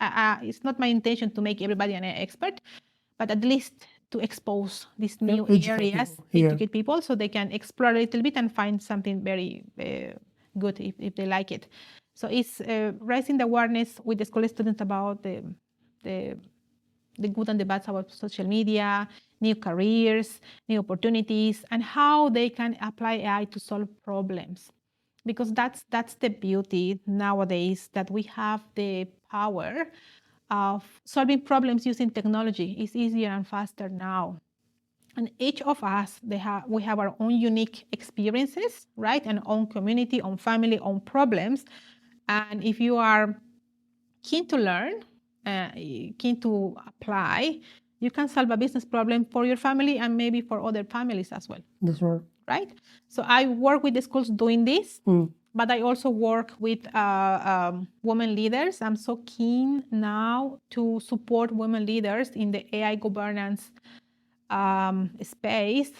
it's not my intention to make everybody an expert, but at least to expose these new areas, educate people, so they can explore a little bit and find something very good if they like it. So it's raising the awareness with the school students about the good and the bad about social media, new careers, new opportunities, and how they can apply AI to solve problems. Because that's the beauty nowadays, that we have the power of solving problems using technology. It's easier and faster now. And each of us, we have our own unique experiences, right? And own community, own family, own problems. And if you are keen to learn, keen to apply, you can solve a business problem for your family and maybe for other families as well. That's right. Right? So I work with the schools doing this, but I also work with women leaders. I'm so keen now to support women leaders in the AI governance space,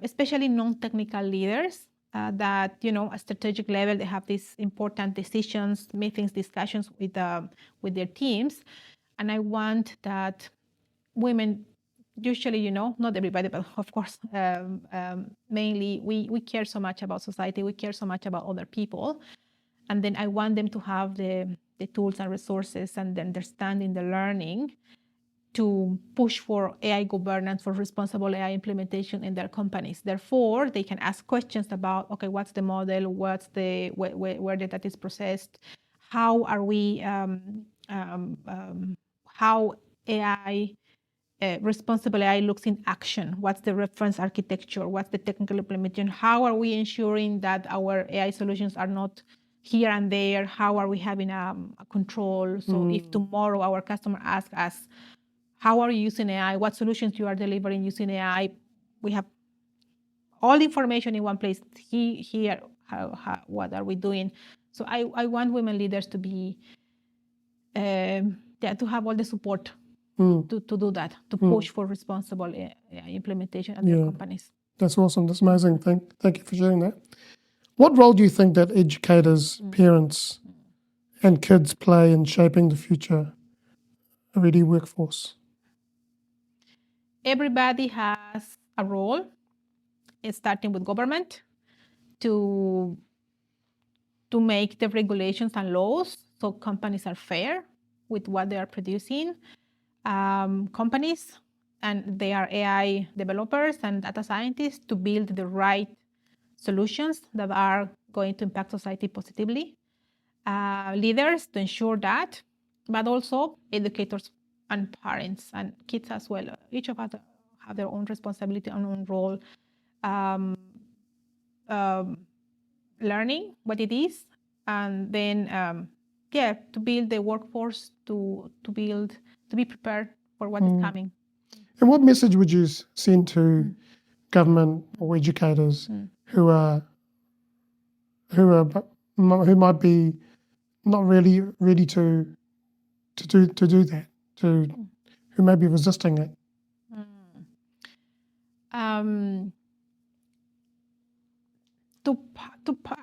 especially non-technical leaders that, at strategic level, they have these important decisions, meetings, discussions with their teams. And I want that women, usually, not everybody, but of course, mainly, we care so much about society, we care so much about other people. And then I want them to have the tools and resources and the understanding, the learning, to push for AI governance, for responsible AI implementation in their companies. Therefore, they can ask questions about, okay, what's the model, where the data is processed, how are we, how AI, responsible AI looks in action, what's the reference architecture, what's the technical implementation, how are we ensuring that our AI solutions are not here and there, how are we having a control? So if tomorrow our customer asks us, how are you using AI? What solutions you are delivering using AI? We have all the information in one place. Here, what are we doing? So I want women leaders to be, to have all the support to do that, to push for responsible AI implementation at their companies. That's awesome. That's amazing. Thank you for sharing that. What role do you think that educators, parents, and kids play in shaping the future ready workforce? Everybody has a role, starting with government, to make the regulations and laws so companies are fair with what they are producing. Companies, and they are AI developers and data scientists, to build the right solutions that are going to impact society positively. Leaders to ensure that, but also educators and parents and kids as well. Each of us have their own responsibility and own role. Learning what it is, and then to build the workforce to be prepared for what is coming. And what message would you send to government or educators who might be not really ready to do that, who may be resisting it?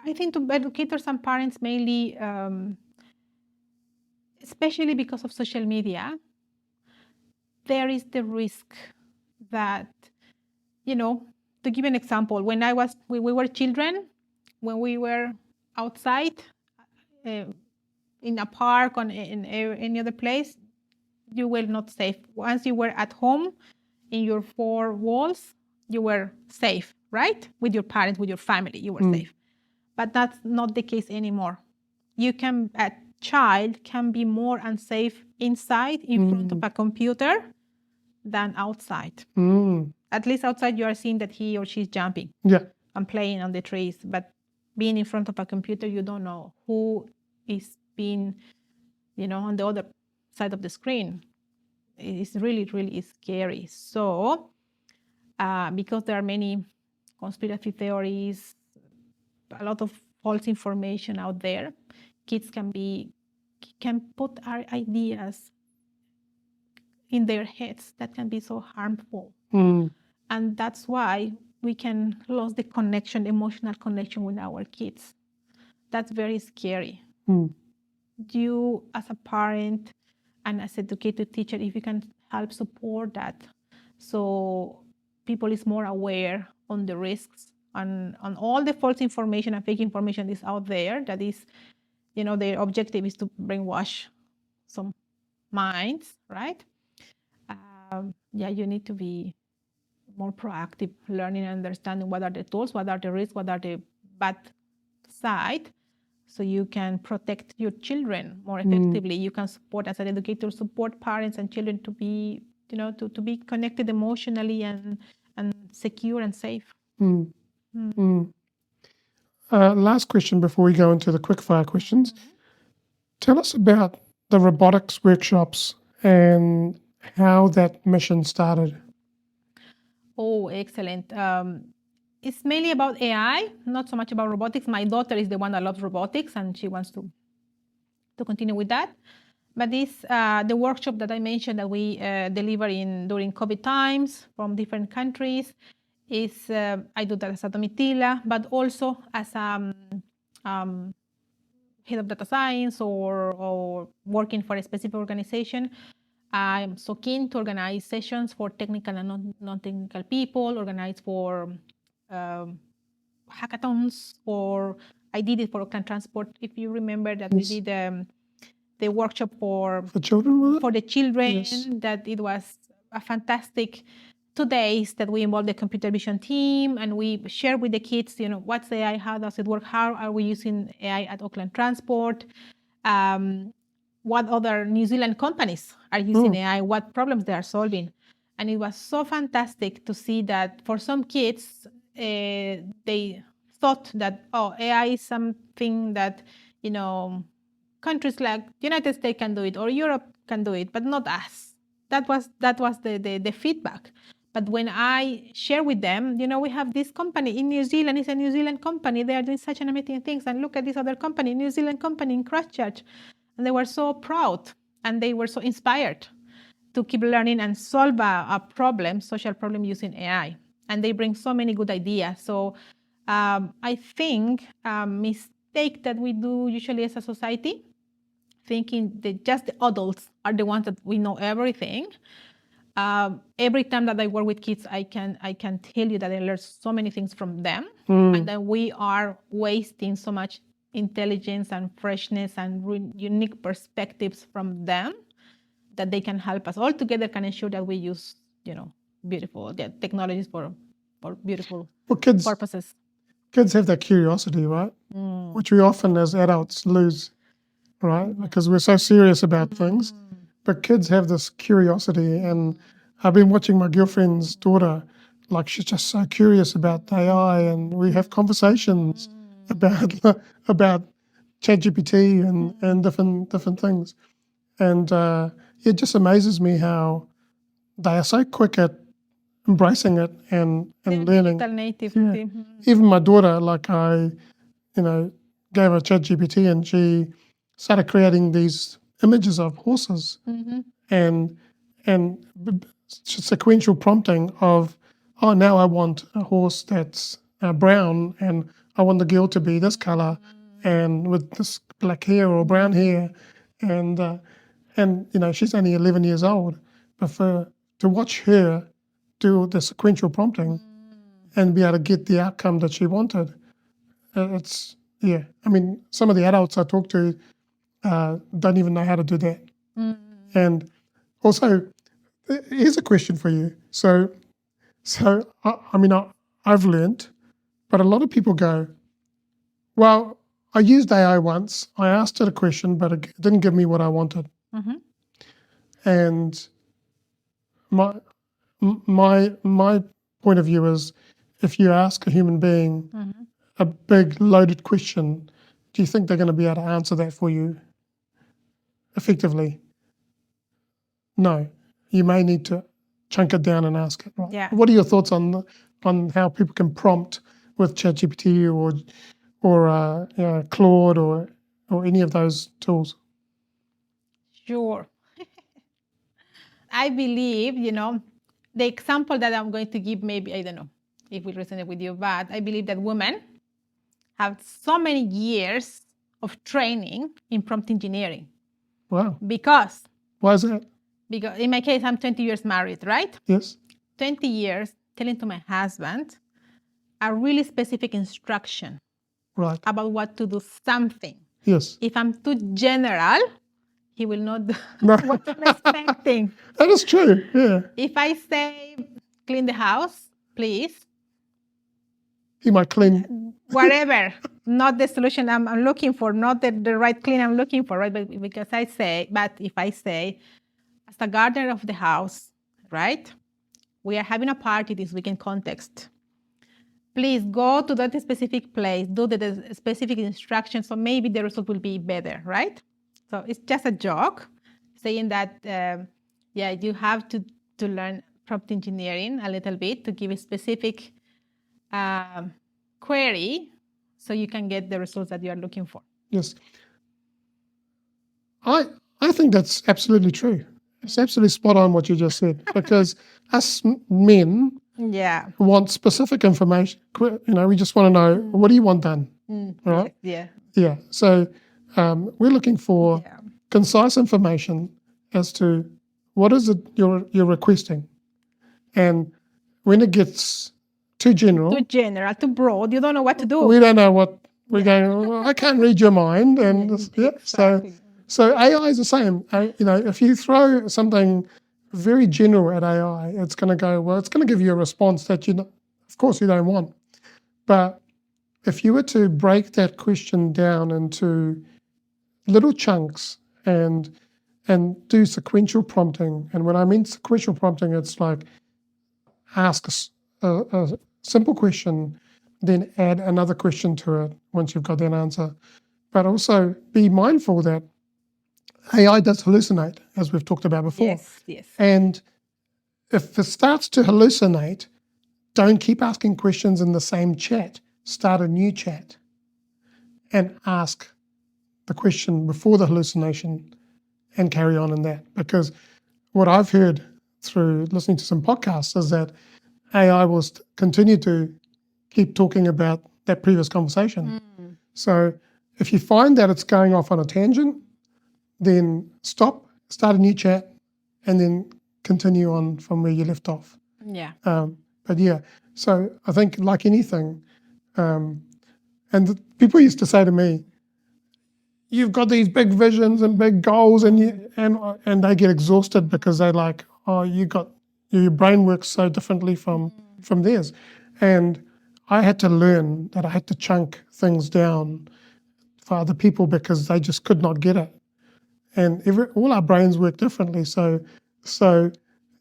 I think to educators and parents mainly, especially because of social media, there is the risk that, to give an example, when we were children, when we were outside in a park or in any other place, you were not safe. Once you were at home in your four walls, you were safe, right? With your parents, with your family, you were safe. But that's not the case anymore. A child can be more unsafe inside in front of a computer than outside. At least outside, you are seeing that he or she is jumping and playing on the trees. But being in front of a computer, you don't know who is being, on the other side of the screen. It's really, really scary. So, because there are many conspiracy theories, a lot of false information out there, kids can put our ideas in their heads that can be so harmful. And that's why we can lose the emotional connection with our kids. That's very scary. You, as a parent and as educated teacher, if you can help support that, so people is more aware on the risks and on all the false information and fake information is out there, that is, their objective is to brainwash some minds, right? You need to be more proactive, learning and understanding what are the tools, what are the risks, what are the bad side, so you can protect your children more effectively. You can support, as an educator, support parents and children to be, to be connected emotionally and secure and safe. Last question before we go into the quickfire questions. Tell us about the robotics workshops and how that mission started. Oh, excellent. It's mainly about AI, not so much about robotics. My daughter is the one that loves robotics, and she wants to continue with that. But the workshop that I mentioned that we deliver during COVID times from different countries is, I do that as a Domitila, but also as head of data science or working for a specific organization. I'm so keen to organize sessions for technical and non-technical people, organize for hackathons, or I did it for Auckland Transport. If you remember that we did the workshop for children, for the children, that it was a fantastic 2 days that we involved the computer vision team, and we share with the kids, what's AI, how does it work, how are we using AI at Auckland Transport, what other New Zealand companies are using AI, what problems they are solving. And it was so fantastic to see that for some kids, they thought that, AI is something that, countries like the United States can do it or Europe can do it, but not us. That was the feedback. But when I share with them, we have this company in New Zealand, it's a New Zealand company, they are doing such an amazing things, and look at this other company, New Zealand company in Christchurch. And they were so proud and they were so inspired to keep learning and solve a problem, social problem, using AI. And they bring so many good ideas. So I think a mistake that we do usually as a society, thinking that just the adults are the ones that we know everything. Every time that I work with kids, I can tell you that I learn so many things from them, and that we are wasting so much intelligence and freshness and unique perspectives from them, that they can help us all together, can ensure that we use, beautiful technologies for beautiful purposes. Kids have that curiosity, right? Which we often as adults lose, right? Because we're so serious about things. but kids have this curiosity, and I've been watching my girlfriend's daughter. Like, she's just so curious about AI, and we have conversations about about ChatGPT and different things. And it just amazes me how they are so quick at embracing it and learning. Digital native. Yeah. Even my daughter, like gave her ChatGPT, and she started creating these images of horses and sequential prompting of, oh, now I want a horse that's brown, and I want the girl to be this color and with this black hair or brown hair, and she's only 11 years old, but to watch her do the sequential prompting and be able to get the outcome that she wanted, it's yeah. I mean, some of the adults I talk to don't even know how to do that. And also, here's a question for you. So I've learned, but a lot of people go, well, I used AI once. I asked it a question, but it didn't give me what I wanted. And my point of view is, if you ask a human being a big loaded question, do you think they're going to be able to answer that for you effectively? No. You may need to chunk it down and ask it. Right? Yeah. What are your thoughts on how people can prompt with ChatGPT or Claude or any of those tools? Sure. I believe, the example that I'm going to give, maybe, I don't know if we resonate with you, but I believe that women have so many years of training in prompt engineering. Wow. Because why is that? Because in my case, I'm 20 years married, right? Yes. 20 years telling to my husband a really specific instruction about what to do something. Yes. If I'm too general, he will not do what I'm expecting. That is true, yeah. If I say, clean the house, please. He might clean. Whatever. Not the solution I'm looking for, not the right clean I'm looking for, right? But if I say, as the gardener of the house, right? We are having a party this weekend context. Please go to that specific place, do the specific instructions, so maybe the result will be better, right? So it's just a joke, saying that, you have to learn prompt engineering a little bit to give a specific query so you can get the results that you are looking for. Yes. I think that's absolutely true. It's absolutely spot on what you just said, because us men want specific information. We just want to know, what do you want done? Right? Yeah. Yeah. So we're looking for concise information as to what is it you're requesting. And when it gets too general, too broad, you don't know what to do. We don't know what we're going, I can't read your mind. And exactly. So AI is the same. If you throw something very general at AI, it's going to go, well, it's going to give you a response that of course you don't want. But if you were to break that question down into little chunks and do sequential prompting, and when I mean sequential prompting, it's like ask a simple question, then add another question to it once you've got that answer. But also be mindful that AI does hallucinate, as we've talked about before. Yes. And if it starts to hallucinate, don't keep asking questions in the same chat. Start a new chat and ask the question before the hallucination and carry on in that. Because what I've heard through listening to some podcasts is that AI will continue to keep talking about that previous conversation. So if you find that it's going off on a tangent, then stop, start a new chat, and then continue on from where you left off. Yeah. So I think, like anything, people used to say to me, you've got these big visions and big goals, and they get exhausted because they're like, oh, your brain works so differently from theirs. And I had to learn that I had to chunk things down for other people because they just could not get it. and all our brains work differently. So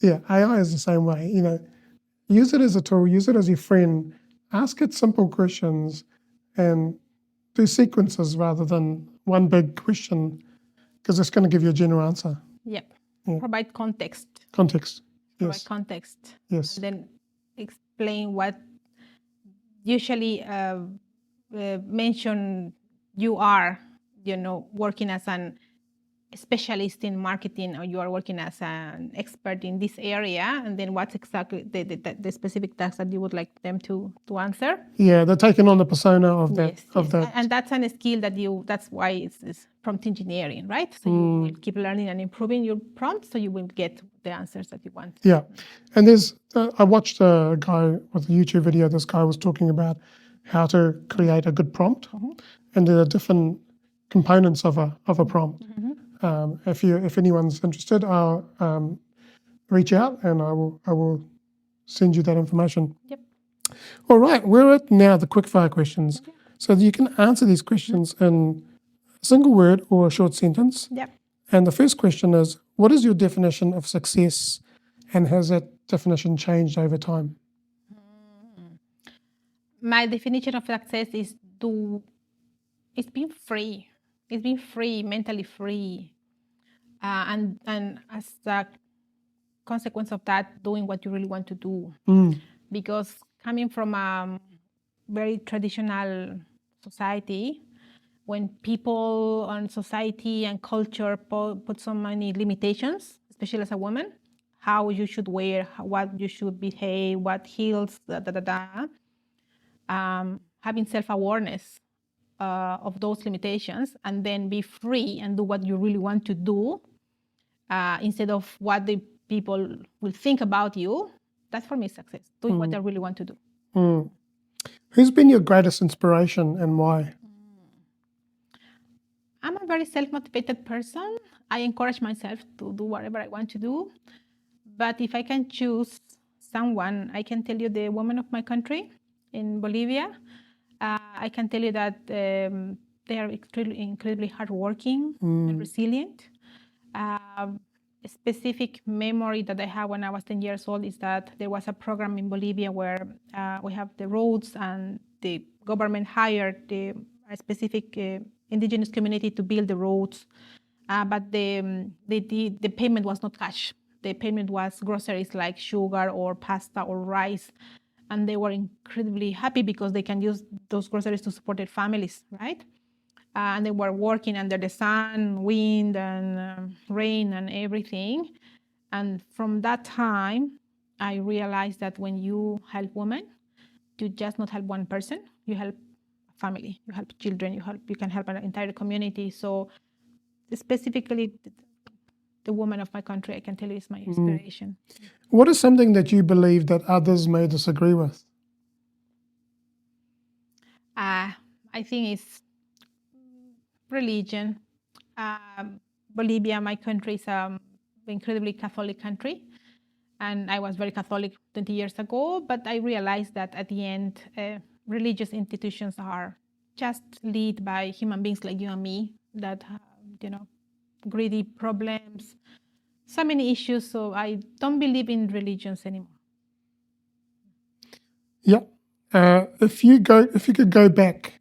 yeah, AI is the same way. Use it as a tool, use it as your friend, ask it simple questions, and do sequences rather than one big question, because it's going to give you a general answer. Yep. Yeah. Provide context. Context. Provide Yes. context. Yes. And then explain what usually mention you are, working as an specialist in marketing, or you are working as an expert in this area, and then what's exactly the specific task that you would like them to answer. Yeah, they're taking on the persona of that. Yes. And that's a skill that's why it's prompt engineering, right? So you will keep learning and improving your prompts, so you will get the answers that you want. Yeah, and there's I watched a guy with a YouTube video. This guy was talking about how to create a good prompt, and there are different components of a prompt. If anyone's interested, I'll reach out and I will send you that information. Yep. All right, we're at now the quickfire questions. So you can answer these questions in a single word or a short sentence. Yep. And the first question is, what is your definition of success, and has that definition changed over time? My definition of success is being free. It's being free, mentally free, and as a consequence of that, doing what you really want to do. Because coming from a very traditional society, when people on society and culture put so many limitations, especially as a woman, how you should wear, what you should behave, what heels, having self-awareness of those limitations, and then be free and do what you really want to do, instead of what the people will think about you. That's for me success, doing what I really want to do. Who's been your greatest inspiration and why? I'm a very self-motivated person. I encourage myself to do whatever I want to do. But if I can choose someone, I can tell you the women of my country in Bolivia. I can tell you that they are incredibly hardworking and resilient. A specific memory that I have when I was 10 years old is that there was a program in Bolivia where we have the roads, and the government hired a specific indigenous community to build the roads, but the payment was not cash. The payment was groceries like sugar or pasta or rice, and they were incredibly happy because they can use those groceries to support their families, right? And they were working under the sun, wind, and rain and everything. And from that time, I realized that when you help women, you just not help one person, you help a family, you help children, you can help an entire community. So specifically, the woman of my country, I can tell you, is my inspiration. What is something that you believe that others may disagree with? I think it's religion. Bolivia, my country, is an incredibly Catholic country, and I was very Catholic 20 years ago, but I realized that at the end, religious institutions are just led by human beings like you and me that have, greedy problems, so many issues. So I don't believe in religions anymore. Yeah. If you could go back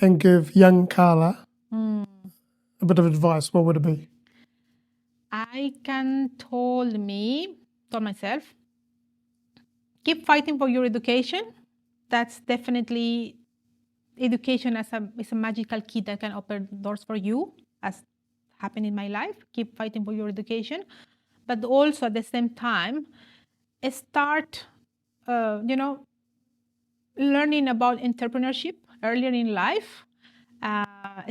and give young Karla a bit of advice, what would it be? I can tell myself, keep fighting for your education. That's definitely, education is a magical key that can open doors for you, as happened in my life. Keep fighting for your education, but also at the same time, start, learning about entrepreneurship earlier in life.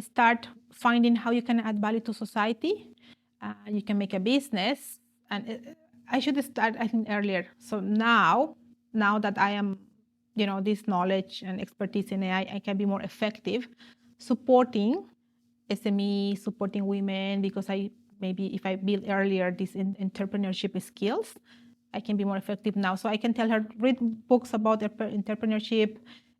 Start finding how you can add value to society. You can make a business, and I should start, I think, earlier. So now that I am, this knowledge and expertise in AI, I can be more effective supporting SME, supporting women, because if I build earlier these entrepreneurship skills, I can be more effective now. So I can tell her, read books about entrepreneurship,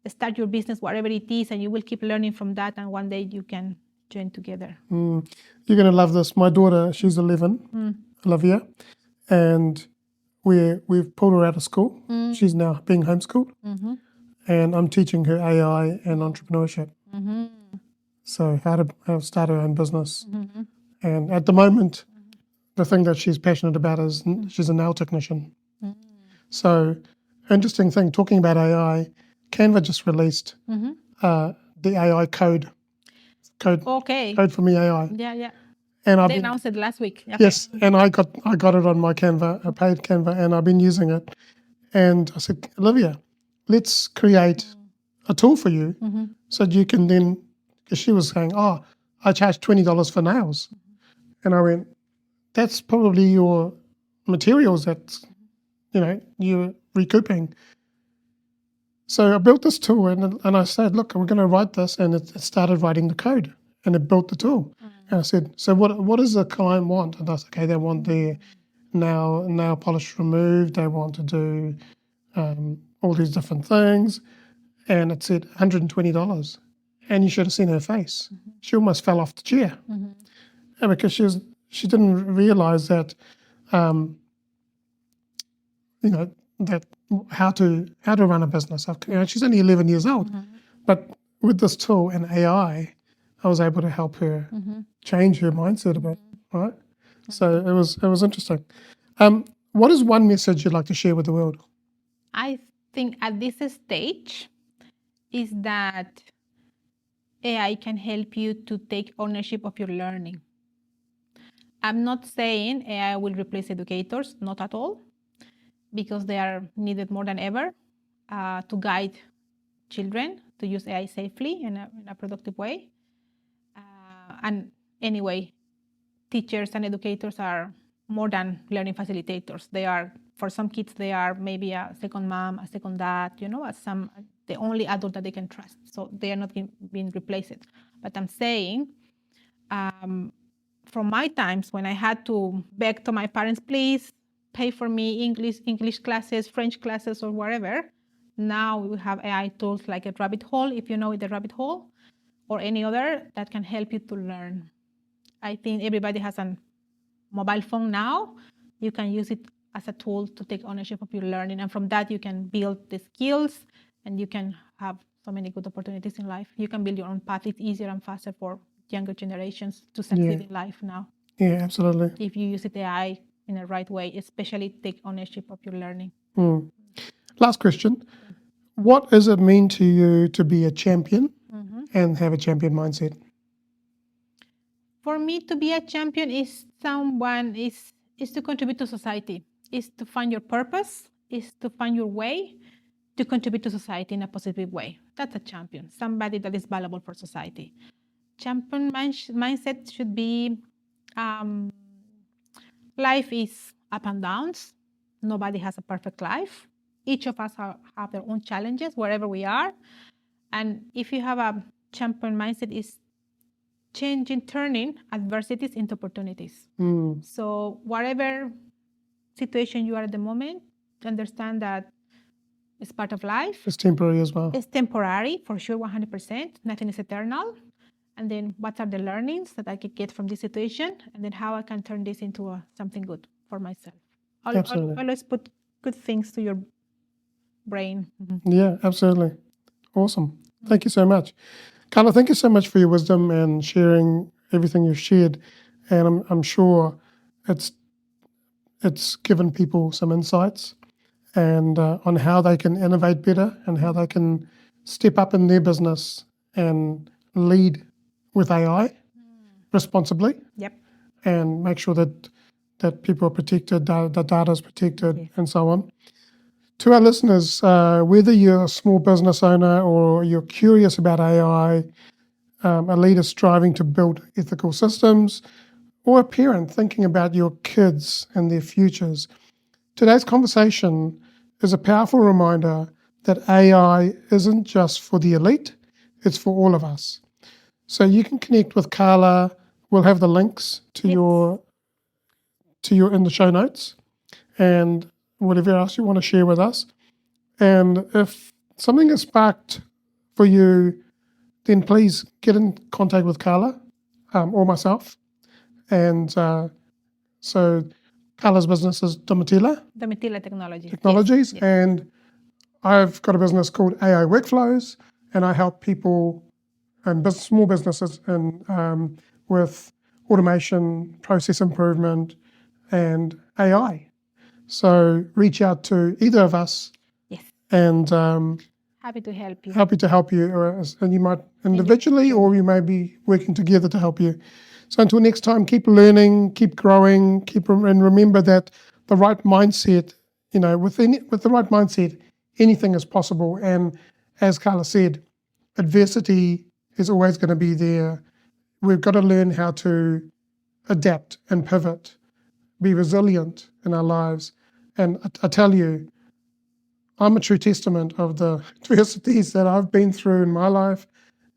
start your business, whatever it is, and you will keep learning from that. And one day you can join together. You're going to love this. My daughter, she's 11, Olivia, and we've pulled her out of school. She's now being homeschooled, and I'm teaching her AI and entrepreneurship. So how to start her own business. And at the moment, the thing that she's passionate about is she's a nail technician. So interesting thing, talking about AI, Canva just released the AI code for me AI. Yeah. And They announced it last week. Okay. Yes, and I got it on my Canva, a paid Canva, and I've been using it. And I said, Olivia, let's create a tool for you so that you can then, because she was saying, oh, I charge $20 for nails. And I went, that's probably your materials that, you're recouping. So I built this tool and I said, look, we're going to write this. And it started writing the code and it built the tool. And I said, so what does the client want? And I said, okay, they want their nail polish removed. They want to do all these different things. And it said $120. And you should have seen her face. She almost fell off the chair. And because she didn't realize that, that how to run a business. She's only 11 years old. But with this tool and AI, I was able to help her change her mindset a bit, right? So it was interesting. What is one message you'd like to share with the world? I think at this stage is that AI can help you to take ownership of your learning. I'm not saying AI will replace educators, not at all, because they are needed more than ever to guide children to use AI safely in a productive way. And anyway, teachers and educators are more than learning facilitators. They are, for some kids, they are maybe a second mom, a second dad, the only adult that they can trust. So they are not being replaced. But I'm saying, from my times when I had to beg to my parents, please pay for me English classes, French classes, or whatever, now we have AI tools like a rabbit hole, if you know the rabbit hole, or any other that can help you to learn. I think everybody has a mobile phone now. You can use it as a tool to take ownership of your learning. And from that, you can build the skills and you can have so many good opportunities in life. You can build your own path. It's easier and faster for younger generations to succeed in life now. Yeah, absolutely. If you use it AI in the right way, especially take ownership of your learning. Last question. What does it mean to you to be a champion and have a champion mindset? For me, to be a champion is to contribute to society, is to find your purpose, is to find your way to contribute to society in a positive way. That's a champion, somebody that is valuable for society. Champion mindset should be, life is up and downs. Nobody has a perfect life. Each of us have their own challenges wherever we are. And if you have a champion mindset, is turning adversities into opportunities. So whatever situation you are at the moment, understand that it's part of life. It's temporary as well. It's temporary, for sure, 100%. Nothing is eternal. And then what are the learnings that I could get from this situation? And then how I can turn this into something good for myself. Absolutely. Always put good things to your brain. Yeah, absolutely. Awesome. Thank you so much. Karla, thank you so much for your wisdom and sharing everything you've shared. And I'm sure it's given people some insights and on how they can innovate better and how they can step up in their business and lead with AI responsibly. Yep. And make sure that people are protected, the data is protected, and so on. To our listeners, whether you're a small business owner or you're curious about AI, a leader striving to build ethical systems, or a parent thinking about your kids and their futures, today's conversation is a powerful reminder that AI isn't just for the elite, it's for all of us. So you can connect with Karla. We'll have the links to your in the show notes and whatever else you want to share with us. And if something is sparked for you, then please get in contact with Karla or myself. And so Karla's business is Domitila Technologies, Yes. and I've got a business called AI Workflows, and I help people and small businesses with automation, process improvement, and AI. So reach out to either of us, Yes. and Happy to help you. happy to help you. And you might individually, or you may be working together to help you. So until next time, keep learning, keep growing, and remember that the right mindset, with the right mindset, anything is possible. And as Karla said, adversity is always going to be there. We've got to learn how to adapt and pivot, be resilient in our lives. And I tell you, I'm a true testament of the adversities that I've been through in my life.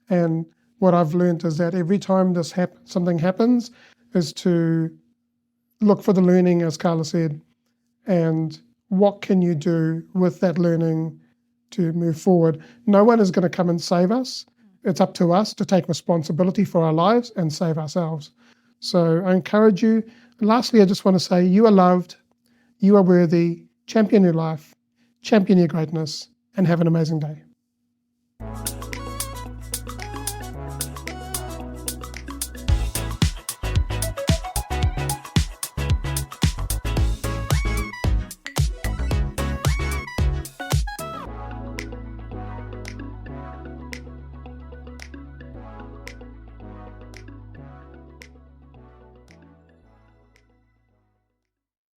And what I've learned is that every time something happens is to look for the learning, as Karla said, and what can you do with that learning to move forward. No one is going to come and save us. It's up to us to take responsibility for our lives and save ourselves. So I encourage you. And lastly, I just want to say you are loved, you are worthy, champion your life, champion your greatness, and have an amazing day.